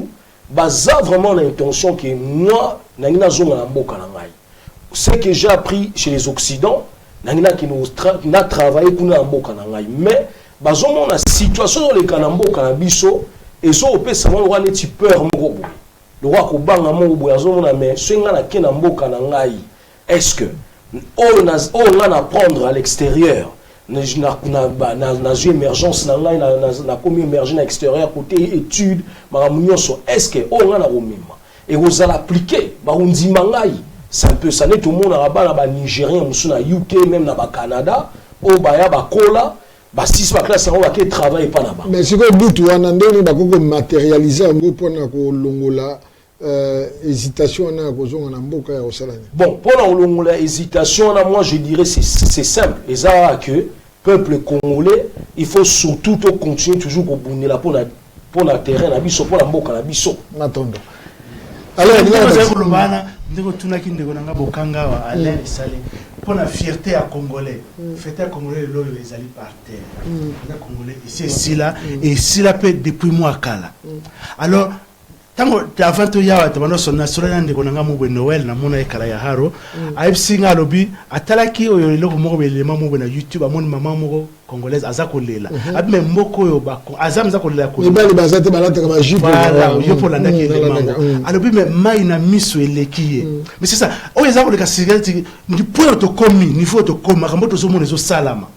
E: baza vraiment l'intention que moi nangina zonga mboka na ngai ce que j'ai appris chez les occidents nangina qui nous na travaillé pour na mboka na ngai mais bazomona na situation dans les kanamboka na biso et so opesa mo roi neti peur moko le roi ko banga mo boya azomona mais senga na kena mboka na ngai est-ce que on a apprendre à l'extérieur na émergence na comme émergence à l'extérieur côté études est-ce que on a romima et vous allez appliquer ba undima ngai c'est un peu ça net tout le monde na ba nigérien musu na UK même na ba Canada o ba ya ba kola ba six ba classe on va que travailler pas là-bas
B: mais c'est quoi but wana ndoni ba ko matérialiser ngo pona ko longola hésitation na kozonga na mboka ya osalani. Bon,
E: pour la hésitation là, moi je dirais c'est simple. Et ça que peuple congolais, il faut surtout continuer toujours au bonner là pour la terrain na biso pour la mboka na biso.
B: Matondo.
C: Alors ndeko lobana ndeko tunaki ndeko nanga bokanga wa Alain Salé pour la fierté à congolais. Fierté à congolais loyo ezali par terre. Na congolais ici ici là et ici là peut depuis moi kala. Alors tango avant to yawa to bano sonna sura ndeko nanga mu Noël na mona ekala ya haro aipsinga lobi atalaki oyo loko moko belema mu na YouTube amoni mama moko congolaise azako lela abime mboko yo ba azamza ko lela ko
B: ibali bazate balata kama jipe
C: voilà yo pour la ndaki le mango alobi me mai na miso elekiye mais c'est ça oyo ezako le kasigati ndi pour to komi niveau to koma kambo to zomo zo salama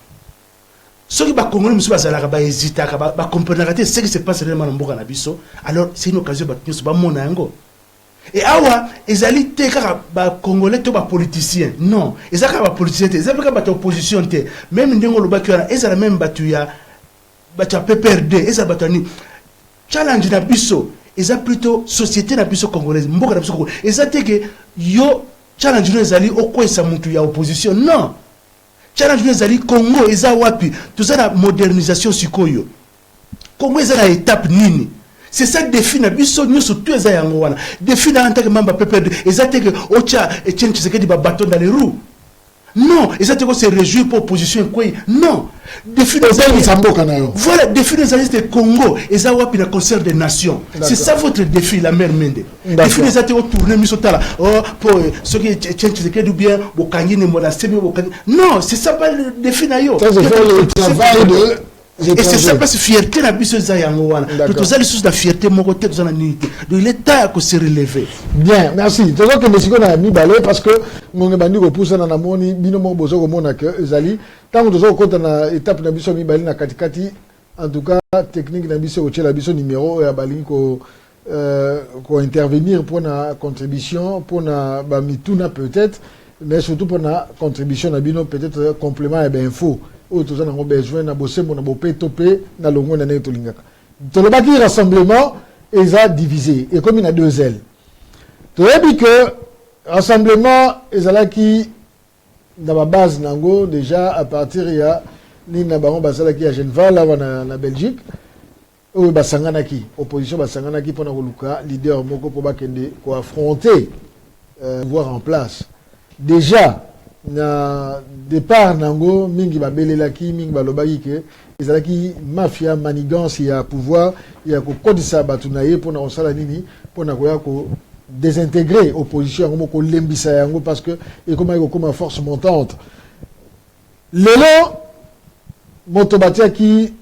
C: ceux qui Congolais musu bazalaka ba hésitaka ba comprendre ce qui se passe réellement dans mboka na biso alors c'est une occasion ba nyuso ba mona yango et awa ezali te kaka ba Congolais to ba politiciens non ezaka ba politiciens te ezaka ba opposition te même ndengo lobaki wana ezala même batu ya PPRD ezala batani challenge na biso eza plutôt société na biso congolaise mboka na biso ezate que yo challenge no ezali okwesa mutu ya opposition non challenge ezali Congo eza wapi tout ça la modernisation sikoyo Congo eza na étape nini c'est ça défi na biso nyoso tout eza yango wana défi na antaka mamba PPRD ezate que ocha Etienne Tshisekedi ba bâton dans les roues non ezate ko se réjouir pour opposition quoi non défi des
B: samboka na yo
C: voilà défi des alliés de Congo eza wapi na concert des nations c'est ça votre défi la mère Mende défi des até au tourner misotala oh pour ceux qui Etienne Tshisekedi ou bien bokangi ne mola semi bokangi non c'est ça pas le défi na yo
B: ça c'est le travail de
C: et c'est ça parce que fierté na biso za yango wana tout ça les sources de fierté mon côté dans la unité donc l'état a se relever
B: bien merci toujours que monsieur na mi balé parce que mon bandi ko poussa na moni bino mo bozo ko mona que ezali tant que toujours compte na étape na biso mi balé na katikati en tout cas technique na biso ko tshela biso numéro ya balingi ko intervenir pour na contribution pour na ba mituna peut-être mais surtout pour na contribution na bino peut-être complément et ben info ou tout ça n'a besoin na bosembo na bopé topé na longo na neto lingaka to le baki rassemblement ESA divisé. Et comme il a deux ailes. Tu as dit que rassemblement, ESA qui, dans ma base, Nango, déjà, à partir, il y a ni Nabaron Basala qui a Geneva, là, en Belgique, ou Basanganaki, opposition Basanganaki pour Naoluka, leader Moko Pobakende, pour affronter, voir en place. Déjà, na départ Nango, Mingi Babelelaki, Mingi Balobaki, ezalaki mafia manigance ya pouvoir ya ko kodisa batunaye pour na osala nini pour na koya ko désintégrer opposition yango ko lembisa yango parce que et comme force montante lelo motobatia qui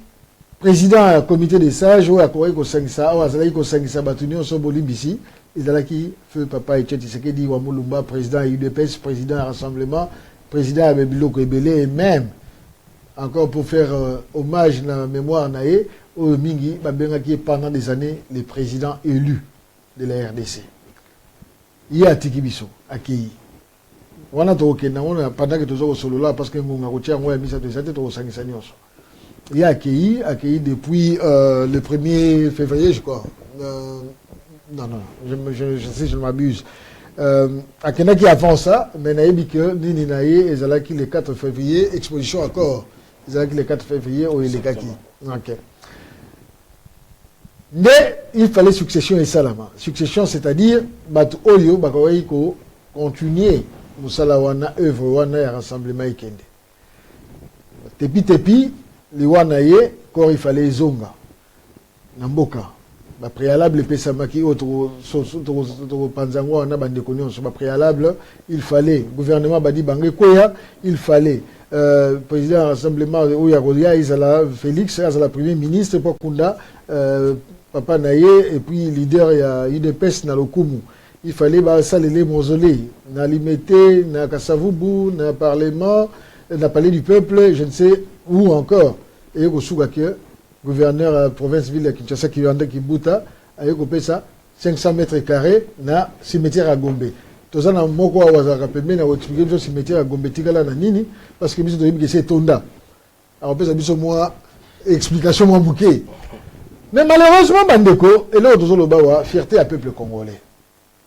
B: président du comité des sages ou akoyi ko sangisa ou azalaki ko sangisa batunion so bolimbisi ezalaki feu papa Etienne Tshisekedi wa Mulumba président UDPS président du rassemblement président Biloko Ebele et même encore pour faire hommage à la mémoire nae au mingi babengaki pendant des années les présidents élus de la RDC. Il y a Tikibiso accueilli. On a pendant que tu es solo là parce que mon routier moi mis à te to sangisa nyonso. Il y a accueilli depuis le 1er février je crois. Non, je sais je m'abuse. À qui avant ça, mais naïbi que Nini Naye ezalaki le 4 février exposition encore. Ezalaki le 4 février au Elekaki. OK. Mais il fallait succession et salama. Succession c'est-à-dire batu oyo bakawai ko continuer musala wana œuvre wana ya rassemblement ikende. Tepi les wana ye quand il fallait zonga. Namboka. Ba préalable pesamaki autre panzango na bande konyo so ba préalable il fallait gouvernement badi bangé koya il fallait président du rassemblement oya koya izala Félix azala premier ministre pour Kunda papa naye et puis leader ya UDPS na lokumu il fallait ba salele mausolée na limité na Kasavubu na parlement na palais du peuple je ne sais où encore et ko suka que gouverneur de la province ville de Kinshasa qui vient Kibuta a coupé ça 500 mètres carrés na cimetière à Gombe. Tout ça na moko wazaka pembe na expliquer le cimetière à Gombe tigala na nini parce que biso doyebi que c'est tonda. Alors pesa biso moi explication moi bouquet. Mais malheureusement bandeko et là tout le bawa fierté à peuple congolais.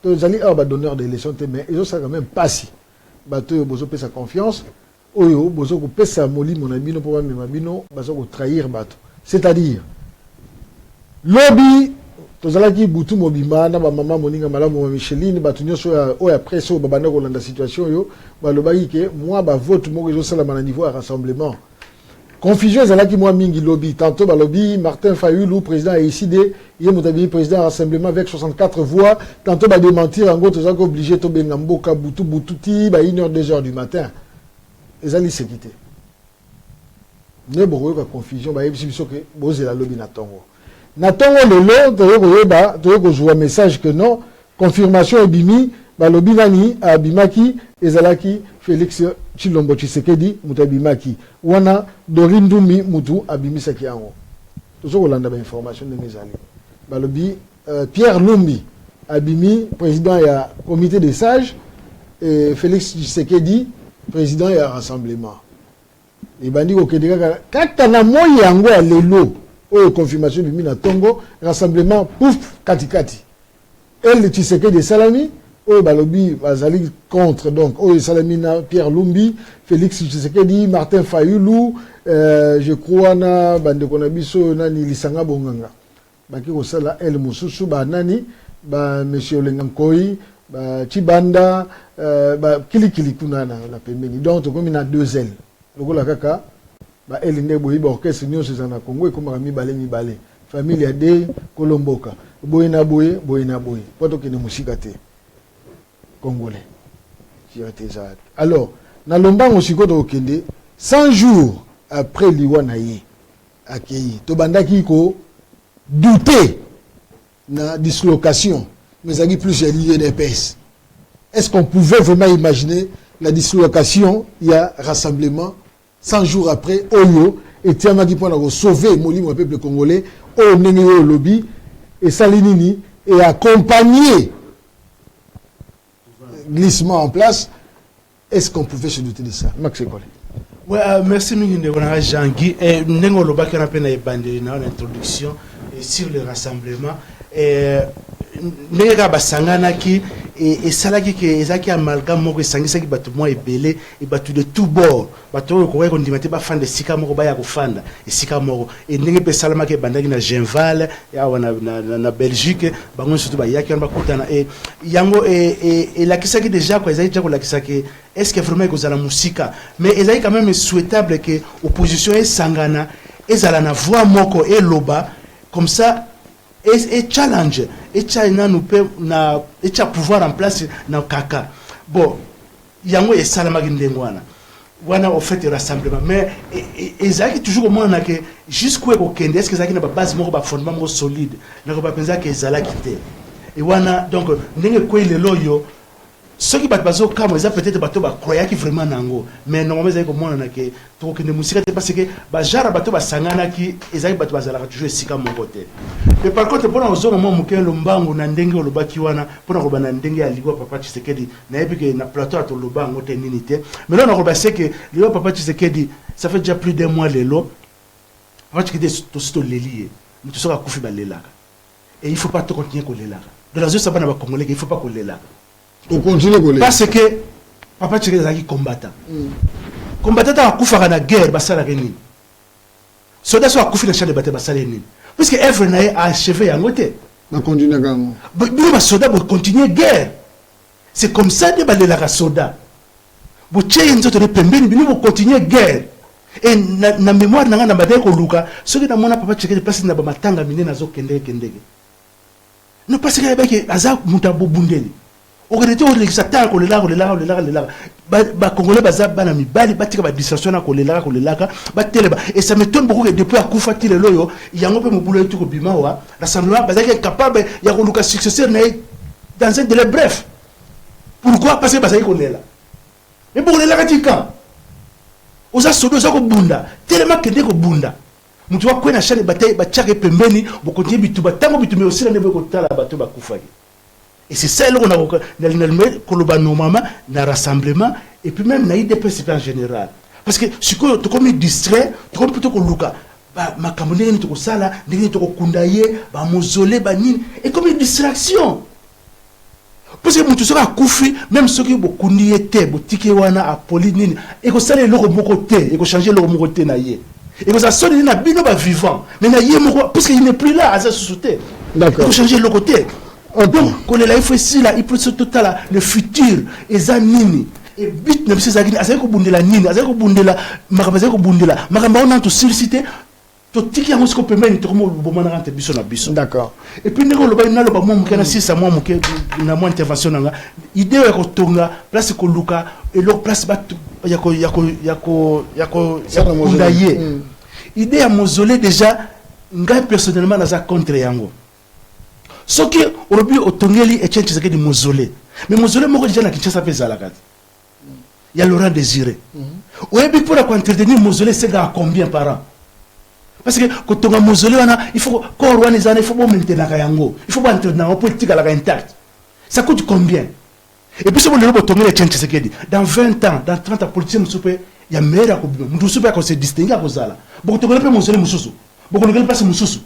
B: Tous ali ba donneur d'élection mais ils ont ça quand même pas si. Bato bozo pesa confiance oyo bozo ko pesa moli mon ami no pour mabino bazo ko trahir bato. C'est-à-dire, lobby, tozalaki butu mobima na ba mama moninga malamu Micheline batunyo so ya presso babana ko landa situation yo ba lobaki ke moi ba vote mo ko sala na niveau à rassemblement. Confusion zalaki moi mingi lobby tantôt ba lobby Martin Fayulu président et décidé il motabi président à rassemblement avec 64 voix tantôt ba démentir en gros tozalaki obligé to benga mboka bututi ba 1h 2h du matin. Ezali sécurité. Ne bourreau ka confusion ba yebisi biso ke bozela lobby na tongo lelo toyo jouer message que non confirmation ebimi ba lobby nani abimaki ezalaki Félix Tshilombo Tshisekedi mutabimaki wana Dorindumi mutu abimisaki yango tozo kolanda ba information de ezali ba lobby Pierre Lumbi abimi président ya comité des sages et Félix Tshisekedi président ya rassemblement. Et bandi ko kedeka kaka na moyi yango ya lelo oyo confirmation bimi na tongo rassemblement pouf katikati elle Tshisekedi de Salami oyo balobi bazali contre donc oyo Salami na Pierre Lumbi Félix Tshisekedi Martin Fayulu je crois na bande kona biso nani lisanga bonganga baki ko sala elle mususu ba nani ba monsieur Lengankoi ba Chibanda ba kilikili kuna na pembeni donc comme il a deux ailes. Lokola kaka ba elinde boyiba orchestre nyonso za na Congo e komaka mibale famille ya de kolomboka boye na boye poto kene musika te congolais jirete za alors na lombango sikoto okende 100 jours après liwana ye akei to bandaki ko douter na dislocation mais aki plus ya l'UDPS. Est-ce qu'on pouvait vraiment imaginer la dislocation, il y a rassemblement 100 jours après, Oyo, et Tiama qui pour sauver le peuple congolais, au Nengeyo lobby, et Salinini, et accompagner glissement en place. Est-ce qu'on pouvait se douter de ça? Max Ekole.
C: Ouais, merci Jean-Guy. Et Nengo Loba qui a peine à introduction sur le rassemblement. ndenge kaka basanganaki esalaki ke ezalaki amalgame moko esangisaki bato mwa ebele bato de tout bord bato oyo kokoki kondima te bafanda esika moko baya kofanda esika moko ndenge mpe esalamaki ebandaki na genval awa na belgique bango nyonso to bayaki wana bakutana yango elakisaki déjà ko ezalaki déjà kolakisaki est-ce que vraiment ekozala mosika mais ezalaki quand même souhaitable ke opposition esangana ezala na voix moko eloba comme ça et challenge et China nous peut na et pouvoir en place na kaka bon yango et salama kindengwana wana au fait rassemblement mais ezaki toujours au moins que jusqu'où ko kende est-ce que ezaki na base moko ba fondement moko solide na ko ba penza que ezala kité et wana donc ndenge ko ile loyo ceux qui battent bazo kama eza peut-être bato ba croyait qui vraiment nango mais normalement ezaki ko mona na que to kende musika te parce que ba jara bato ba sangana ki ezaki bato bazala toujours sika mon côté mais par contre pour nous moi mukelo mbangu na ndenge olobaki wana pour ko na ndenge aligwa papa Tshisekedi na epike na plateau à lobango te ninité mais là on ko ba c'est que le papa Tshisekedi ça fait déjà plus d'un mois lelo papa Tshisekedi to lelier mutu soka kufi ba lelaka et il faut pas te continuer ko lelaka de la zone ça ba na ba congolais il faut pas ko lelaka
B: on continue ko lelaka
C: parce que papa Tshisekedi zaki combattant combattant ta kufa na guerre basala nini soda so akufi na champ de bataille basala nini parce que œuvre n'a achevé à côté.
B: On continue également.
C: Les soldats vont continuer guerre. C'est comme ça que les soldats. Vous vont continuer guerre. Et na mémoire na ngana badeko luka, ceux qui na mona papa Tshisekedi place na bamatanga mine na zo kendeke. Ne parce que avec azak mutabo bundeli. Ogerete o lekisa ta ko lela ba congolais baza bana mibali batika ba distraction na ko lela ba teleba et ça m'étonne beaucoup que depuis akufa tile loyo yango pe mobulu etu ko bimawa rassemblement bazaki capable ya ko luka successeur na dans un délai bref. Pourquoi? Parce que bazaki ko lela. Mais pour lela katika oza sodo za ko bunda tellement que de ko bunda mutu wa kwena chane bataille ba tchake pembeni bo continuer bituba tango bitumé aussi na nebo ko tala bato ba kufaki. Et c'est ça qu'on a normalement dans rassemblement et puis même dans l'IDPS en général. Parce que si tu es comme distrait, tu es plutôt comme Luka. Ma camonne, tu es sala, tu es kundaye, ba mausolée, ba nini. Et comme une distraction. Parce que tu seras koufi, même ceux qui ont kundiye te, botike wana, apoli nini. Et que ça, les loro mokote, et que changer loro mokote na ye. Et que ça sonne na bino ba vivant. Mais na ye moko, parce qu'il n'est plus là, à sa sous-souté.
B: D'accord.
C: Il faut changer le côté. Donc, quand il faut ici, là, il peut se total le futur, et ça, nini. Et bit, ne sais pas, ça ko bundela nini, ça ko bundela, makaba ko bundela, makaba on a tout sollicité, tout tiki yango ko pemeni to mo bomana rante biso na biso.
B: D'accord.
C: Et puis ndeko loba na loba mo mukena 6 mois muke na mo intervention nga, idée ya ko tonga, place ko luka, et leur place ba yako kundaye. Idée ya mausolée déjà, ngai personnellement na za contre yango. Ce qui aujourd'hui au Tongeli et Tchèque c'est du mausolée. Mais mausolée moi déjà na Kinshasa fait la carte. Il y a Laurent Désiré. Ouais puis pour entretenir mausolée c'est à combien par an? Parce que quand on a mausolée il faut qu'on organise il faut pas maintenir la yango. Il faut pas entretenir la politique à la intact. Ça coûte combien? Et puis si vous le Tongeli et Tchèque c'est dans 20 ans, dans 30 ans politique il y a meilleur à combien? Nous souper qu'on se distingue à cause là. Beaucoup Tongeli peut mausolée mususu. Beaucoup Tongeli passe mususu.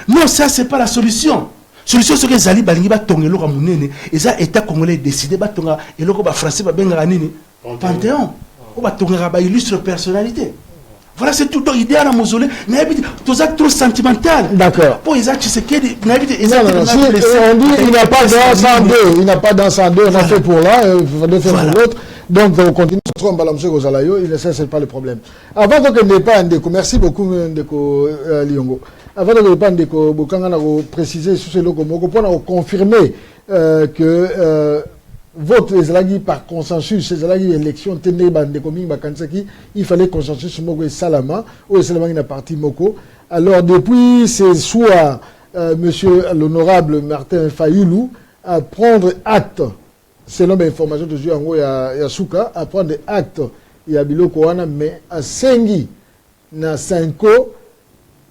C: Non, ça c'est pas la solution. Solution c'est que Zali balingi ba tongelo ka munene et ça état congolais décidé ba tonga et loko ba français ba benga nini Panthéon ou ba tonga ba illustre personnalité. Voilà c'est tout donc idée à la mausolée mais tout ça trop sentimental.
B: D'accord.
C: Pour Isaac Tshisekedi
B: on dit il n'a pas dans 102, il n'a pas dans 102, on a fait pour là, il fallait faire pour l'autre. Donc on continue sur Mbalamse Gozalayo, il ne c'est pas le problème. Avant que ne pas Ndeko, merci beaucoup Ndeko Liongo. Avant de répondre, de préciser sur ce logo, pour confirmer que vote les par consensus, les élections, il fallait consensus sur Mogo et Salama, ou Salama qui n'a parti Moko. Alors depuis ce soir, monsieur l'honorable Martin Fayoulou à prendre acte, selon mes informations de Juango et Souka, à prendre acte, il y a Biloko Wana, mais à Sengi, na Sanko,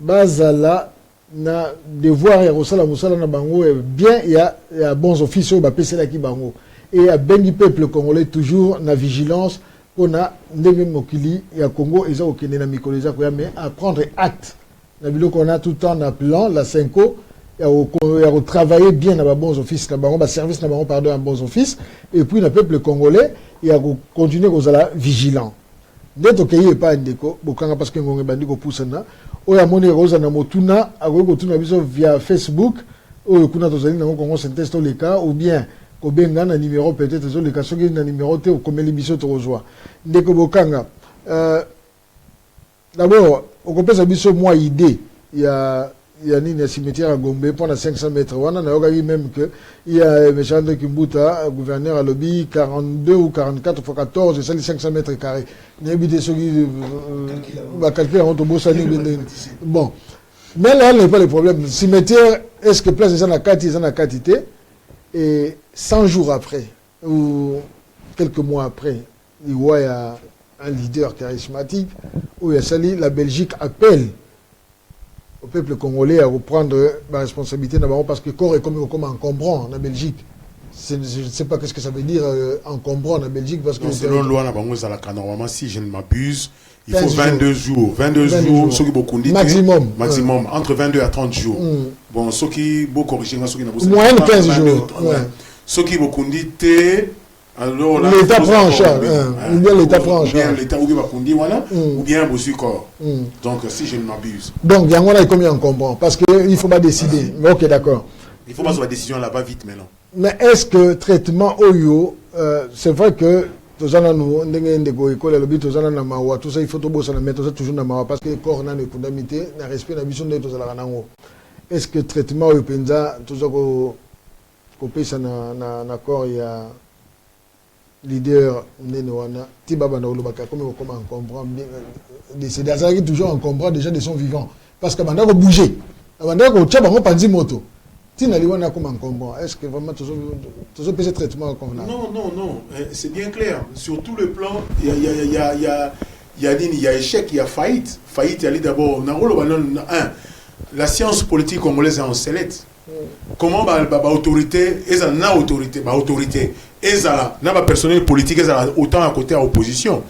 B: bazala na devoir ya kosala mosala na bango bien il y a bons officiers ba pesela ki bango et à bengi peuple congolais toujours na vigilance pour na ndenge mokili ya Congo eza okende na mikolo eza ko mais à prendre acte na biloko on a tout le temps na plan la 5 ans il y a travailler bien dans les bons offices, dans les services, pardon, dans bons offices, et puis le peuple congolais, il y a continuer à être vigilant. Dès que il n'y a pas de parce que nous avons poussé ça, il y a monnaie rose na motuna, via Facebook, ou kuna tozali na Congo synthèse tous les cas, ou bien kobenga na numéro peut-être les cas soki na numéro te comme l'émission te rejoint. Dès que bokanga, d'abord, on peut ça biso moi idée, il y a un cimetière à Gombe pendant 500 mètres. On a même que il y a M. André Kimbuta, gouverneur à Lobby, 42 ou 44 x 14, c'est les 500 mètres carrés. Bon. Mais là, il n'y a pas de problème. Cimetière, est-ce que place des gens à quantité et 100 jours après, ou quelques mois après, il y a un leader charismatique où il y a sali, la Belgique appelle au peuple congolais à reprendre la responsabilité d'abord parce que corps est comme encombrant en Belgique. Je ne sais pas qu'est-ce que ça veut dire encombrant en Belgique parce que
D: selon loi normalement si je ne m'abuse il faut 22 jours 22 jours ceux qui beaucoup dit maximum entre 22 à 30 jours. Bon ceux qui beaucoup corriger ceux qui n'a
B: moyenne 15 jours.
D: Ceux qui beaucoup dit alors
B: l'État prend en charge, ou bien l'État prend en charge.
D: Ou bien Bossu corps. Donc si je ne m'abuse.
B: Donc il y a combien encombrant parce qu'il ne faut pas décider. Mais ok, d'accord.
D: Il faut pas la décision là-bas vite maintenant.
B: Mais est-ce que traitement Oyo, c'est vrai que tout ça, il faut toujours dans parce que le corps n'a pas de respect de mission de tout ça. Est-ce que traitement Oyo Penza, tout ça, corps, il y a leader Nenewana, Tibaba Naolobaka, comme on comprend bien, c'est toujours encombrant déjà de son vivant. Parce que maintenant, on bouge. Maintenant, on tient panzi moto. Est-ce que vraiment tout ça peut être traitement convenable?
D: Non, c'est bien clair. Sur tout le plan, il y a échec, il y a faillite. Faillite, il y a d'abord, la science politique congolaise est en sellette. Comment l'autorité, et la autorité, et la personnel politique, autant à côté à opposition.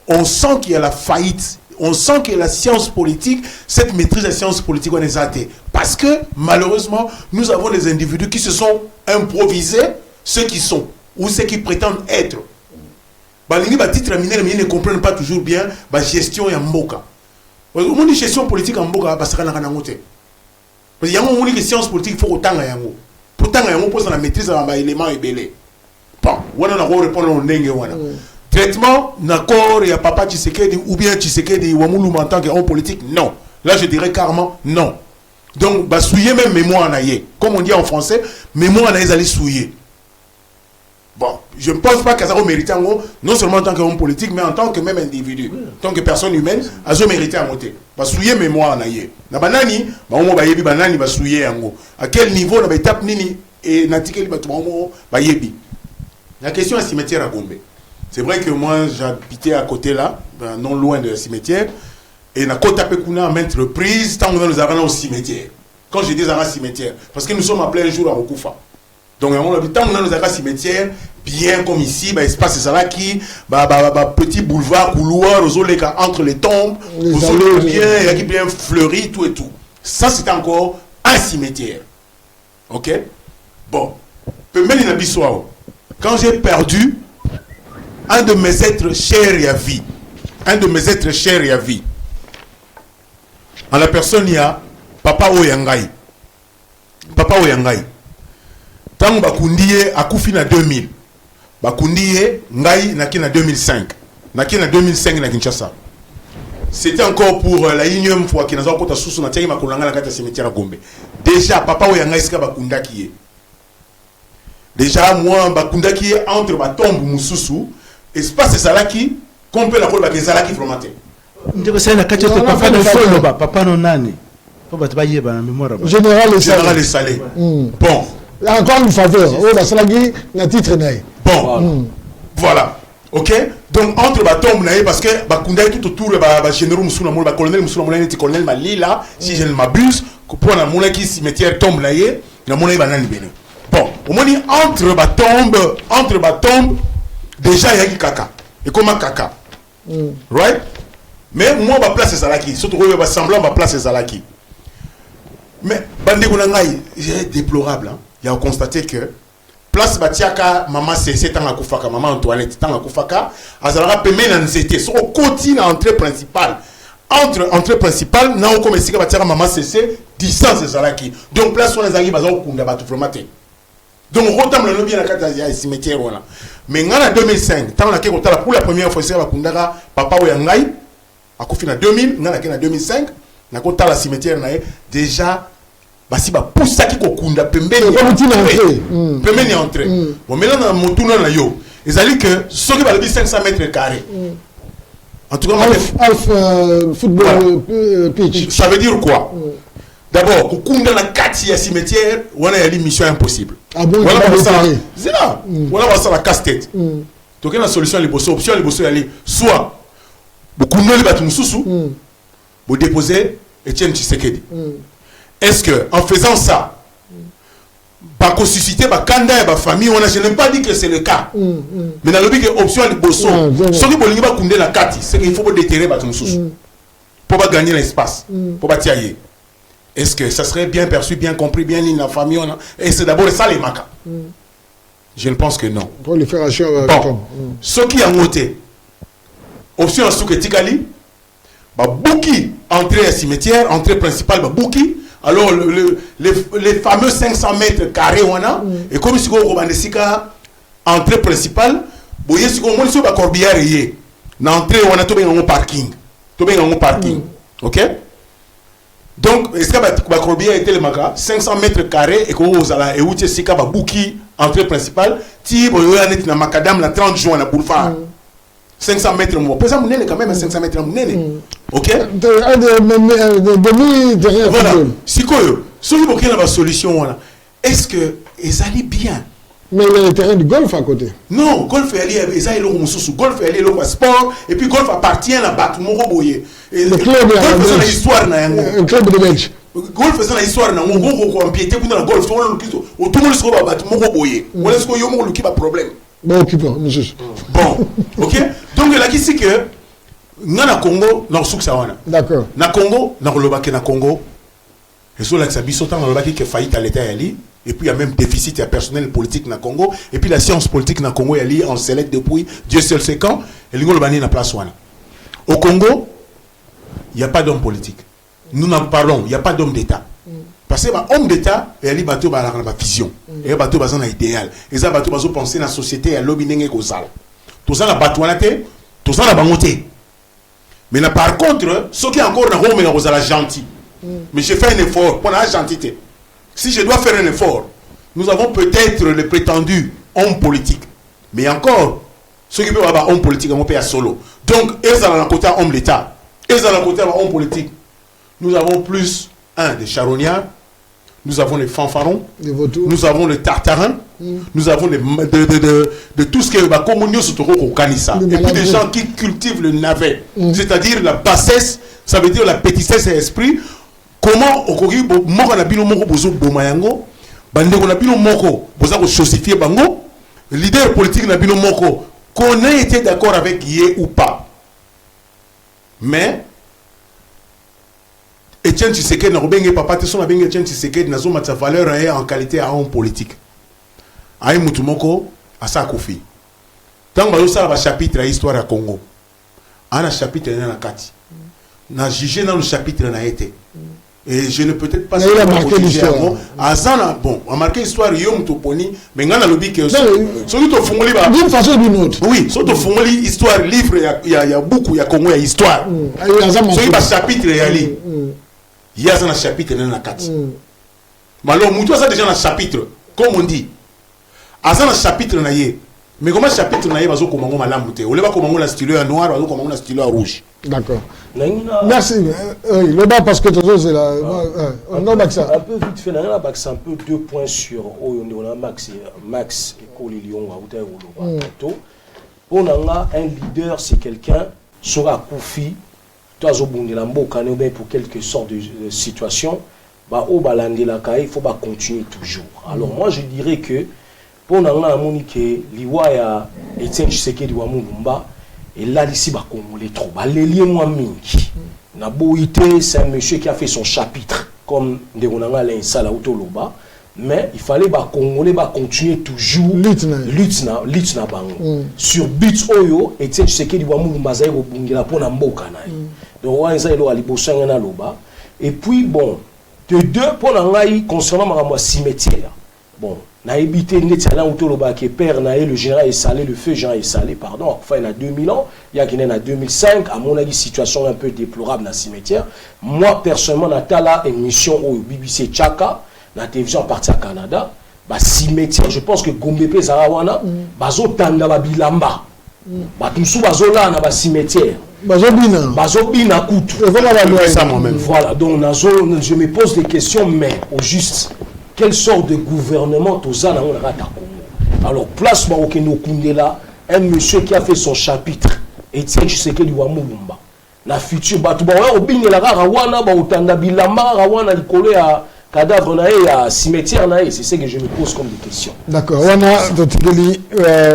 D: On sent qu'il y a la faillite. On sent que la science politique, cette maîtrise de la science politique, on est athée. Parce que, malheureusement, nous avons des individus qui se sont improvisés, ceux qui sont, ou ceux qui prétendent être. Les ils ne comprennent pas toujours bien la gestion et Mboka. Au moment de gestion politique en Mboka, parce qu'il y a un moment de science politique, il faut autant de yango. Pourtant, il y a la maîtrise de l'élément et belé. Bon, on a répondre au nenge. Traitement, d'accord, il y a Papa Tshisekedi ou bien Tshisekedi ou Wamoulou en tant qu'homme politique, non. Là, je dirais carrément non. Donc, bah, souiller même mémoire en aïe. Comme on dit en français, mémoire en aïe, allez souiller. Bon, je ne pense pas qu'Azaro mérite en gros, non seulement en tant qu'homme politique, mais en tant que même individu, en tant que personne humaine, Azaro mérite en moté. Bah, souiller mémoire en aïe. Na banani, bah, on va yebi banani, bah, souiller en gros. À quel niveau, na étape nini, et natikeli, bah, yebi. La question est cimetière à Gombe. C'est vrai que moi, j'habitais à côté là, non loin de cimetière, et on a tapé à maintes reprises, tant que nous avons au cimetière. Quand je dis à cimetière, parce que nous sommes en plein jour à Okufa. Donc, tant que nous avons un cimetière, bien comme ici, espace Salaki, petit boulevard, couloir, entre les tombes, bien, il bien fleuri, tout et tout. Ça, c'est encore un cimetière. Ok? Bon. Quand j'ai perdu un de mes êtres chers et à vie. En la personne, il y a Papa Oyangai. Tant Bakundiye a koufi na 2000. Bakundiye, Ngai, naki na 2005. Naki na 2005 na Kinshasa. C'était encore pour la énième fois qu'il y a un sous na tiaki makulanga na kata cimetière à Gombe. Déjà, Papa Oyangai sika Bakunda qui est. Déjà, moi, Bakunda qui est entre ma tombe Moussousou. Espace Salaki, qu'on peut la rôle avec Salaki formaté.
C: Papa non nani.
D: Général Salé. Bon.
B: Encore une faveur. Salaki, la titre naï.
D: Bon. Voilà. Ok. Donc entre ma tombe naï parce que Bakunda tout autour le général Moussoula Moula, colonel Moussoula Moula, colonel Malila, si je ne m'abuse, pour la moula qui cimetière tombe naï, la moula banane béni. Bon. Au moins entre ma tombe. Déjà, il y a caca. Et comment caca? Right? Mais moi, ma place est Zalaki. Surtout, je vais semblant ma place est Zalaki. Mais bandeko na ngai, c'est déplorable. Il y a constaté que place batiaka maman c'est tant akufaka maman Antoinette tant akufaka azalaka pemé na nzete so koti na entrée principale entre entrée principale na o comme sika batiaka maman c'est distance ezalaki donc place on ezalaki bazo kunda batu vraiment te donc on retombe le bien na kata ya cimetière wana mais ngana 2005 tant na keko tala pour la première fois c'est bakundaka papa o ya ngai akufi na 2000 ngana ke na 2005 na ko tala cimetière na déjà basi ba poussaki ko kunda pembeni pembeni entrée bon maintenant na motuna na yo ezali que soki ba lebi 500 mètres carrés en tout cas
B: football pitch
D: ça veut dire quoi d'abord ko kunda na kati ya cimetière wana ya mission impossible voilà pour ça c'est là voilà pour ça la casse-tête donc une solution les bosso option les bosso aller soit beaucoup de batu mususu vous déposer Etienne Tshisekedi. Est-ce que en faisant ça, pas susciter ba kanda et ba famille, je n'ai pas dit que c'est le cas. Mais dans le but que option les bosso, ce qui bolingi ba kunde la kati, c'est qu'il faut déterrer ba mususu pour pas gagner l'espace, pour pas tiailler. Est-ce que ça serait bien perçu, bien compris, bien ligne la famille et c'est d'abord ça les maca. Je ne pense que non.
B: Pour les faire acheter
D: bon, ce qui a monté option à Souké Tikali, Bouki, entrée à cimetière, entrée principale, Bouki. Alors, les fameux 500 mètres carrés, et comme si on a entrée principale, on a un corbillard, l'entrée, on a un parking. Ok? Donc, est-ce que le corbillard était le maca 500 mètres carrés, et qu'on a eu Bouki, entrée principale, si on a un macadam, la 30 juin, à boulevard. 500 mètres, ça me quand même 500 mètres, ok? Voilà. Si quoi, si vous avez une solution, est-ce que ils allaient bien?
B: Mais il y a le terrain de golf à côté.
D: Non, golf est allé, ils allaient au golf est allé au sport, et puis golf appartient à la batte, mon roboyer.
B: Le club
D: est dans l'histoire,
B: un club de Belge.
D: Golf est dans l'histoire, on va empiéter pour la golf, tout le monde se battre, mon roboyer. On laisse qu'il y a un problème.
B: Bon,
D: ok. Donc là qui c'est que na Congo na Souksawana.
B: D'accord.
D: Na Congo, na Lobaki na Congo. Et sur là ça bisotan na Lobaki qui faillite à l'état ali et puis il y a même déficit personnel politique na Congo et puis la science politique na Congo ali en select depuis Dieu seul sait quand et lingo lobani na place wana. Au Congo, il y a pas d'homme politique. Nous en parlons, il y a pas d'homme d'état. Parce que l'homme d'État, il y a des bateaux qui ont une vision, il y a des bateaux qui ont un idéal, il y a des bateaux qui ont pensé dans la société, il y a lobby qui ont tout ça, la bateau, tout ça, la bangoté. Mais là, par contre, ceux qui encore dans Rome, ils sont gentils. Mais j'ai fait un effort pour la gentillité. Si je dois faire un effort, nous avons peut-être les prétendus hommes politiques. Mais encore, ceux qui peuvent avoir homme politique, on peut à solo. Donc, ils sont dans le côté homme d'État, ils sont dans le côté homme politique. Nous avons plus, des charognards. Nous avons les fanfarons, nous avons les tartarins, nous avons de tout ce qui est communion sur le Kanissa. Et puis des gens qui cultivent le navet, c'est-à-dire la bassesse, ça veut dire la pétissesse et l'esprit. Comment au Kogi, moko na bino moko bozo bomayango, bandeko na bino moko boza ko chosifier bango, leader politique na bino moko, qu'on ait été d'accord avec Yé ou pas. Mais Etienne Tshisekedi na robenge papa te so na benga Etienne Tshisekedi na zo matsa valeur en qualité à homme politique. Aïe mutumoko asa kofi. Tant ba ça va chapitre à histoire à Congo. Ana chapitre na kati. Na jugé dans le chapitre na été. Et je ne peux peut-être pas
B: marqué l'histoire.
D: Azana bon, on a marqué l'histoire yom toponi, mais ngana lobi que so to fongoli ba
B: d'une façon ou d'une autre.
D: Oui, so to fongoli histoire livre il y a beaucoup il y a Congo il y a histoire. So il va chapitre y ali. Il y a un chapitre dans la carte. Mais alors, nous avons déjà un chapitre, comme on dit. Il y a un chapitre, mais comment chapitre n'a pas comment on a l'amouté? On va comment on a stylo noir, on comment on a stylo rouge.
B: D'accord. Merci. Le bas parce que toujours c'est là. Non, Max.
E: Un peu vite fait, un peu 2 points sur Max et Lyon on a un leader, c'est quelqu'un sera Koufi. Pour quelque sorte de situation, il faut continuer toujours. Alors moi je dirais que pour Monique, Liwaya Etienne Tshisekedi wa Mulumba et là ici les trop. Les liens moi mingi. C'est un monsieur qui a fait son chapitre. comme Ndegonanga l'insala autoloba, mais il fallait les Congolais continuer toujours lutte na bango sur but oyo et tu sais que du wamu mbazaï au bungela pour na mboka na. Donc on a elo alibosanga na loba et puis bon de deux pour ngai concernant ma cimetière. Bon, na habité Netiala autoloba qui père na le général Essalé, le feu Jean Essalé, pardon, enfin il y a 2000 ans, il y a qui en 2005, à mon avis situation un peu déplorable dans le cimetière. Moi personnellement natala émission au BBC Tchaka, la télévision partie à Canada, bah cimetière, je pense que Gombepe Zarawana, bazo tanda babilamba. Bah tout sous bazo là na ba cimetière. Bazo bina kutu.
D: Ça moi-même.
E: Voilà, donc je me pose des questions mais au juste quelle sorte de gouvernement tout ça dans le Congo. Alors place Marokeno Kundela, un monsieur qui a fait son chapitre Etienne Tshisekedi wa Mulumba. La future batu ba wa obine la rawana ba utanda bilamba rawana likolo ya cadavre na ya cimetière na c'est ce que je me pose comme des questions.
B: D'accord. Wana totikeli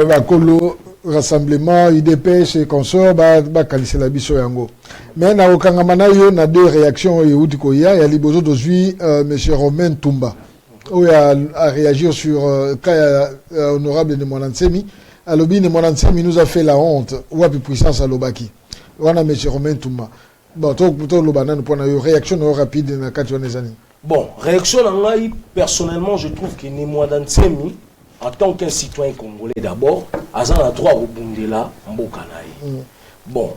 B: bakolo rassemblement IDPS et consorts ba kalise la biso yango. Mais na okangama na yo na deux réactions yeuti ko ya libozo dozui monsieur Romain Tumba. Où a réagi sur cas honorable de Monansemi. Alobi de Monansemi nous a fait la honte. Ou a pu puissance à l'Obaki. On a M. Romain Touma. Bon, toi, l'Obana, nous prenons une réaction rapide dans 4 années.
E: Bon, réaction personnellement, je trouve que Monansemi, en tant qu'un citoyen congolais d'abord, a un droit au Bundela Mbokanaï. Bon,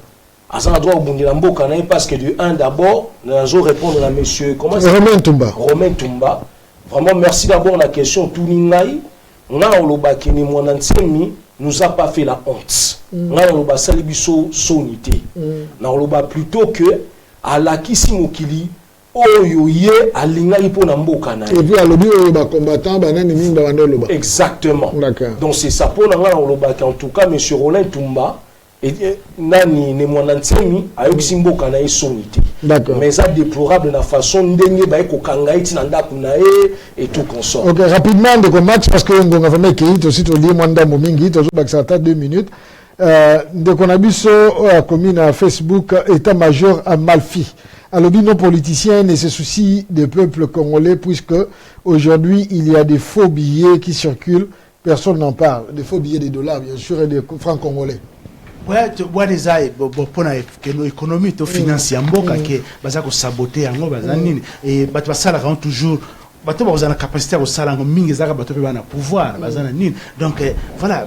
E: a un droit au Bundela Mbokanaï parce que de un d'abord, nous allons répondre à M.
B: Romain Toumba.
E: Romain Toumba. Vraiment, merci d'abord la question. Touningaï, on a Olobakini Monansemi, nous a pas fait la honte. On a Oloba Salibiso Sonité. On a Oloba plutôt que à la Kisimokili, Oyoye, à l'Ingaï pour Nambokanai.
B: Et puis à l'Obi Oloba combattant, Banani Mimba Oloba.
E: Exactement. Donc c'est ça pour Oloba en tout cas, M. Roland Toumba. Et nani ne Monansemi a eu Simboka na sonité.
B: D'accord.
E: Mais ça déplorable la façon ndenge ba ko kangaiti nanda kunae et tout consort.
B: OK, rapidement de match parce que on a fait que aussi to li mwanda momingi to zo 2 minutes. De konabiso a commune à Facebook état-major à Malfi. Alors nos politiciens ne se soucient des peuples congolais puisque aujourd'hui il y a des faux billets qui circulent, personne n'en parle, des faux billets de dollars bien sûr et des francs congolais.
C: Ouais, tu vois des ailes, bon, pour l'économie, tu finances mboka que baza ko saboter yango baza nini et batu basala quand toujours batu baza na capacité au sala mingi zaka batu pe bana pouvoir baza na nini donc voilà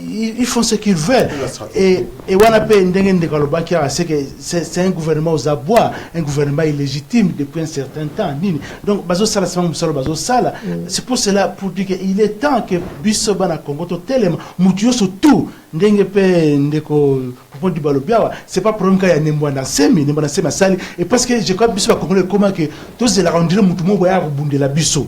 C: ils font ce qu'ils veulent et wana pe ndenge ndeko lobaki c'est que c'est un gouvernement aux abois, un gouvernement illégitime depuis un certain temps nini donc bazo sala sama musalo bazo sala c'est pour cela pour dire qu'il est temps que biso bana Congo to tellement mutuyo surtout ndenge pe ndeko pour du balobiawa c'est pas problème quand il y a Nembwana Semi sali et parce que je crois biso ba Congolais comment que tous la rendre mutu mo boya kubundela biso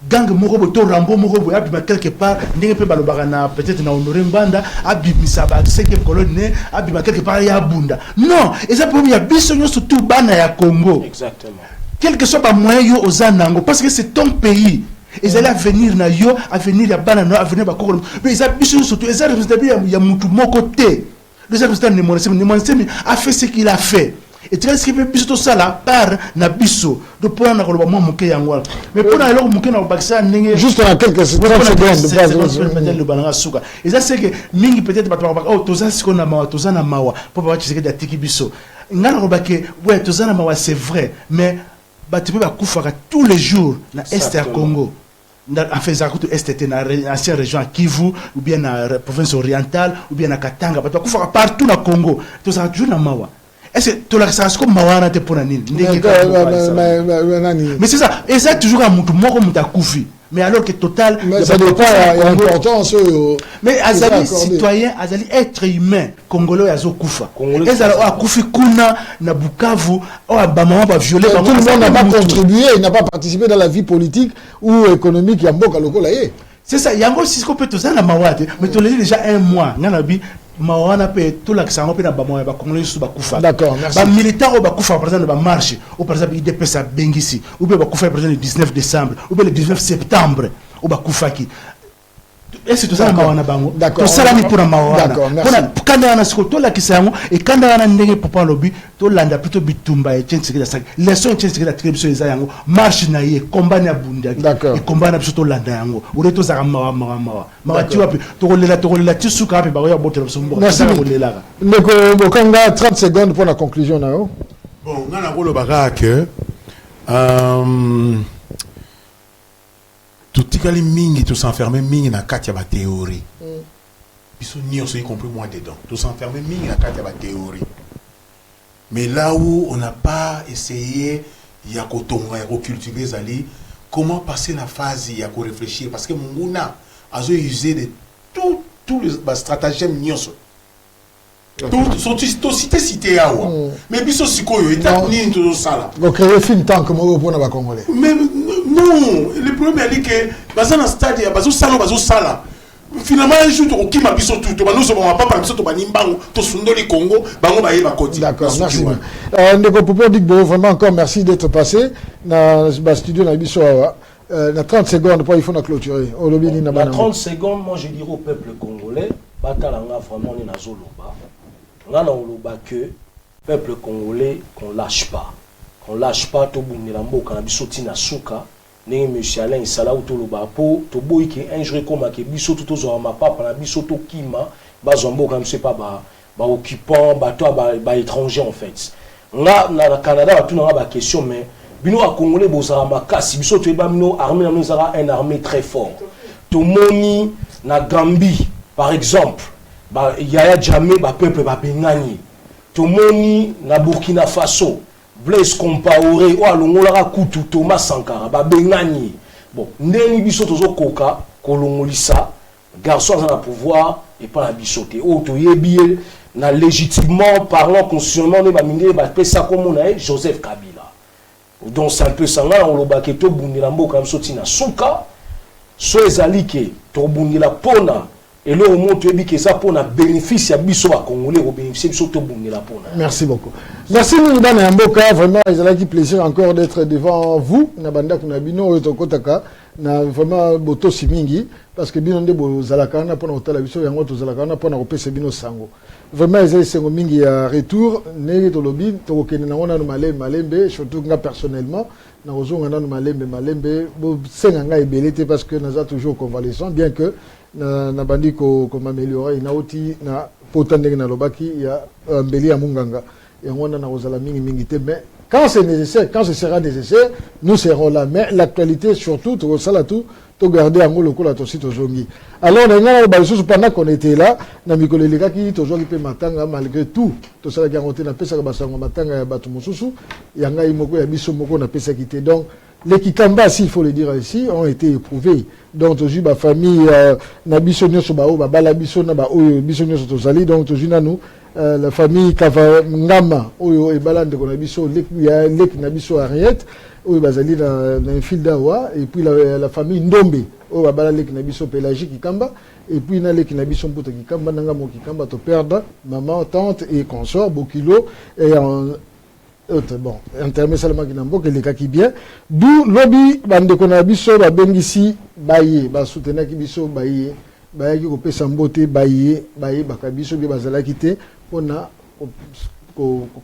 C: gang moko bo to rambo moko bo abima quelque part ndenge pe balobaka na peut-être na honoré mbanda abimisa ba 5e colonne abima quelque part ya bunda non et ça problème ya biso nyoso tout bana ya Congo
E: exactement
C: quel que soit ba moyen yo ozanango parce que c'est ton pays. Ils allaient venir na yo, à venir ya banana, à venir ba kokolo. Mais ils ont surtout, ils ont responsabilité ya mutu moko te. Les responsabilités ne Monansemi a fait ce qu'il a fait. Et tu vois ce qu'il fait biso ça là par na biso de pour na koloba mo moké yango. Mais pour na eloko moké na bakisa ndenge
B: juste en quelques secondes
C: peut-être le banana suka. Et ça c'est que mingi peut-être ba oh toza siko na mawa toza na mawa pour pas tu sais que tiki biso. Ngana robake ouais toza na mawa c'est vrai mais ba tu peux ba kufaka tous les jours na est à Congo. En fait, ça coûte STT dans l'ancienne région à Kivu, ou bien dans la province orientale, ou bien à Katanga, partout dans le Congo. Tout ça, toujours dans Mawa. Est-ce que tu as comme Mawa na te pour nani? Mais c'est ça. Et ça, toujours à Moutou, Moko Mouta Koufi. Mais alors que total.
B: Mais ça dépend, il y a l'importance.
C: Mais Azali, citoyen, Azali, être humain, Congolais, Azo Koufa. Azali, Koufi Kuna, na Bukavu, Bamama, violé.
B: Tout le monde n'a pas contribué, il n'a pas participé dans la vie politique ou économique, il y a Mboka Lokola.
C: C'est ça, il y a encore 6 compétences tout ça, la Mawate, mais tu l'as dit déjà un mois, Nanabi. Mawana pe tout l'accent on peut na bamoya ba congolais sous ba kufa.
B: D'accord, merci.
C: Ba militaire au ba kufa par exemple ba marche ou par exemple IDP sa bengisi ou ba kufa par exemple le 19 décembre ou le 19 septembre ou ba kufa qui est-ce que tout ça mawana bango
B: D'accord.
C: to sala ni pour mawana
B: D'accord, merci.
C: Pour kanda na sikoto la kisango et kanda na ndenge papa lobi to landa plutôt bitumba et tchensikela sak leçon tchensikela tribution eza yango marche na ye combat na bunda
B: D'accord.
C: et combat na plutôt landa yango ure to zaka mawa ti wapi to lela ti suka pe ba ya botela sombo
B: Merci. Ndeko Bokanga 30 secondes pour la conclusion na yo.
D: Bon, ngana ko lobaka que totikali mingi to s'enfermer mingi na kati ya ba théorie. Biso nyonso y compris moi dedans. To s'enfermer mingi na kati ya ba théorie. Mais là où on n'a pas essayé ya kotonga ya cultiver zali comment passer la phase ya ko réfléchir parce que munguna azo user de tous les stratagèmes nyonso. Tout cité yawa. Mais biso sikoyo eta nini to sala.
B: Go créer fin tant que mo pour na congolais.
D: Mais non, le problème est que baza na stade ya bazo sala. Finalement un jour to kima biso tout to banozo ba papa biso to banimbango to sundoli Congo bango ba yeba koti.
B: D'accord, merci. Ndeko Popo Digbo, vraiment encore merci d'être passé dans le studio na biso awa. Na 30 secondes pour il faut na clôturer.
E: Na 30 secondes, moi je dirais au peuple congolais, batalanga vraiment ni na zoloba. Nga na oloba que peuple congolais qu'on lâche pas. Qu'on lâche pas to bundela mboka na biso tina suka. Ne monsieur Alain Sala ou to loba po to boy que un jour comme que biso tout zo ma papa na biso to kima ba zombo comme c'est pas ba occupant ba to ba étranger en fait. Nga na Canada tout na ba question mais bino a congolais bozara makasi biso to ba bino armée na zara une armée très fort. To moni na Gambie par exemple ba yaya jamais ba peuple ba bengani. To moni na Burkina Faso Blaise Compaoré ou alongola kutu Thomas Sankara ba bengani. Bon ndeni biso tozo koka kolongolisa garçon à pouvoir et pas la bisoté o to yebi na légitimement parlant constitutionnellement ne ba mingé ba pesa comme on a Joseph Kabila. Donc c'est un peu ça là on loba keto bundila mboka msoti na suka so ezali ke to bundila pona et là au monde tu dis que ça pour na bénéfice à biso ba congolais au bénéfice biso to bundila pona.
B: Merci beaucoup. Merci Ndana Mboka, vraiment ils ont eu plaisir encore d'être devant vous na banda kuna bino to kotaka na vraiment boto simingi parce que bino ndebo zalakana pona otala biso yango to zalakana pona kopesa bino sango. Vraiment ils ont sengo mingi ya retour ne to lobi to kokene na ngona no malembe surtout nga personnellement na ozonga na no malembe bo senga nga ebelete parce que naza toujours convalescent bien que na bandi ko m'améliorer na oti na potandenge na lobaki ya mbeli ya munganga et on a ozala mingi te mais quand c'est nécessaire quand ce sera nécessaire nous serons là mais l'actualité surtout to sala tout to garder en le kola to site zongi alors on a ba sous pendant qu'on était là na mikolo lekaki to zongi pe matanga malgré tout to sala garantie na pesa ba sango matanga ya batu mususu ya ngai moko ya biso moko na pesa kité donc les Kikamba, s'il faut le dire ici, ont été éprouvés. Donc, aujourd'hui, ma famille, na biso nyoso ba o ba bala biso na ba o biso nyoso to sali. Donc, aujourd'hui, nous, la famille Kava Ngama, oyo e balande ko na biso lek na biso Ariette, oyo bazali na fil d'awa, et puis la famille Ndombe, oyo ba bala lek na biso Pélagie Kikamba, et puis na lek na biso Mputa Kikamba, nanga mo Kikamba to perdre maman, tante et consort Bokilo et bon, intermet seulement qui n'a pas les cas qui bien. D'où lobby, bande qu'on a biso, ba bengisi, baye, ba soutenir qui biso, baye, baye qui kopé sambote, baye, bakabiso, bi bazala quitté, on a,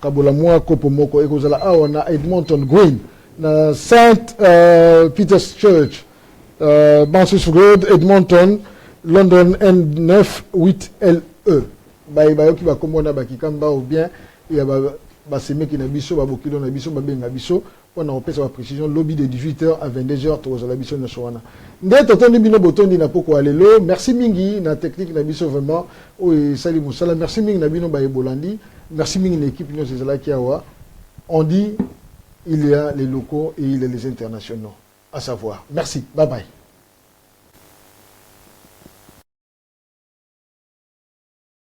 B: kabola moi, kopomoko, et kozala, on a Edmonton Green, na Saint Peter's Church, Bansus Road, Edmonton, London N9 8LE. Baye qui va commander bakikamba ou bien, il y a baseme ki na biso babokilo na biso babenga biso on a repéré sa précision lobby de 18h à 22h to za la biso na soana nde totondi bino botondi na poko alelo merci mingi na technique na biso vraiment o sali musala merci mingi na bino ba ebolandi merci mingi na équipe nous ezala ki awa on dit il y a les locaux et il y a les internationaux à savoir merci bye bye.